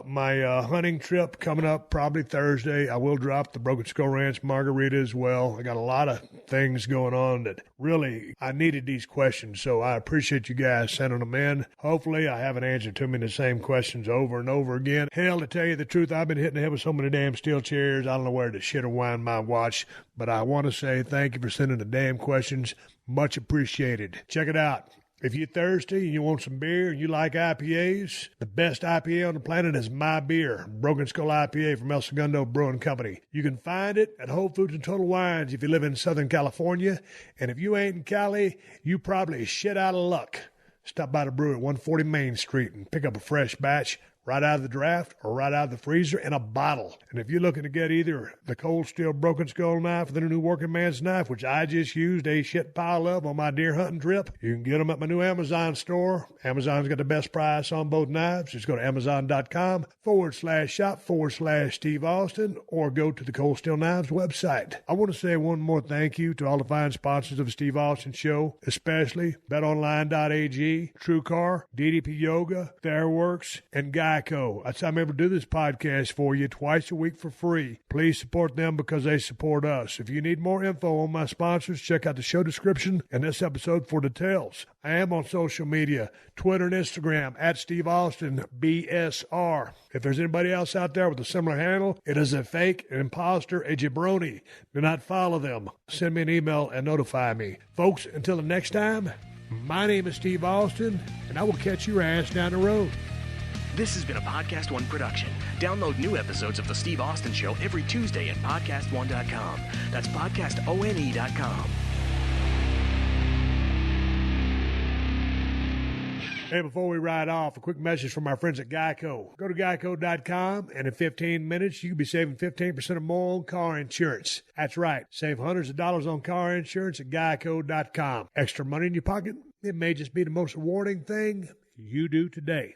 my hunting trip coming up probably Thursday. I will drop the Broken Skull Ranch margarita as well. I got a lot of things going on that really I needed these questions, so I appreciate you guys sending them in. Hopefully I haven't answered too many of the same questions over and over again. Hell, to tell you the truth, I've been hitting the head with so many damn steel chairs. I don't know where to shit or wind my watch, but I want to say thank you for sending the damn questions. Much appreciated. Check it out. If you're thirsty and you want some beer and you like IPAs, the best IPA on the planet is my beer, Broken Skull IPA from El Segundo Brewing Company. You can find it at Whole Foods and Total Wines if you live in Southern California. And if you ain't in Cali, you probably shit out of luck. Stop by the brewery at 140 Main Street and pick up a fresh batch right out of the draft or right out of the freezer in a bottle. And if you're looking to get either the Cold Steel Broken Skull knife or the new Working Man's knife, which I just used a shit pile of on my deer hunting trip, you can get them at my new Amazon store. Amazon's got the best price on both knives. Just go to Amazon.com/shop/Steve Austin or go to the Cold Steel Knives website. I want to say one more thank you to all the fine sponsors of the Steve Austin Show, especially BetOnline.ag, TrueCar, DDP Yoga, Theraworx, and Geico. That's how I'm able to do this podcast for you twice a week for free. Please support them because they support us. If you need more info on my sponsors, check out the show description and this episode for details. I am on social media, Twitter and Instagram, at Steve Austin BSR. If there's anybody else out there with a similar handle, it is a fake, an imposter, a jabroni. Do not follow them. Send me an email and notify me. Folks, until the next time, my name is Steve Austin, and I will catch your ass down the road. This has been a Podcast One production. Download new episodes of The Steve Austin Show every Tuesday at PodcastOne.com. That's PodcastOne.com. Hey, before we ride off, a quick message from our friends at Geico. Go to Geico.com, and in 15 minutes, you can be saving 15% or more on car insurance. That's right. Save hundreds of dollars on car insurance at Geico.com. Extra money in your pocket? It may just be the most rewarding thing you do today.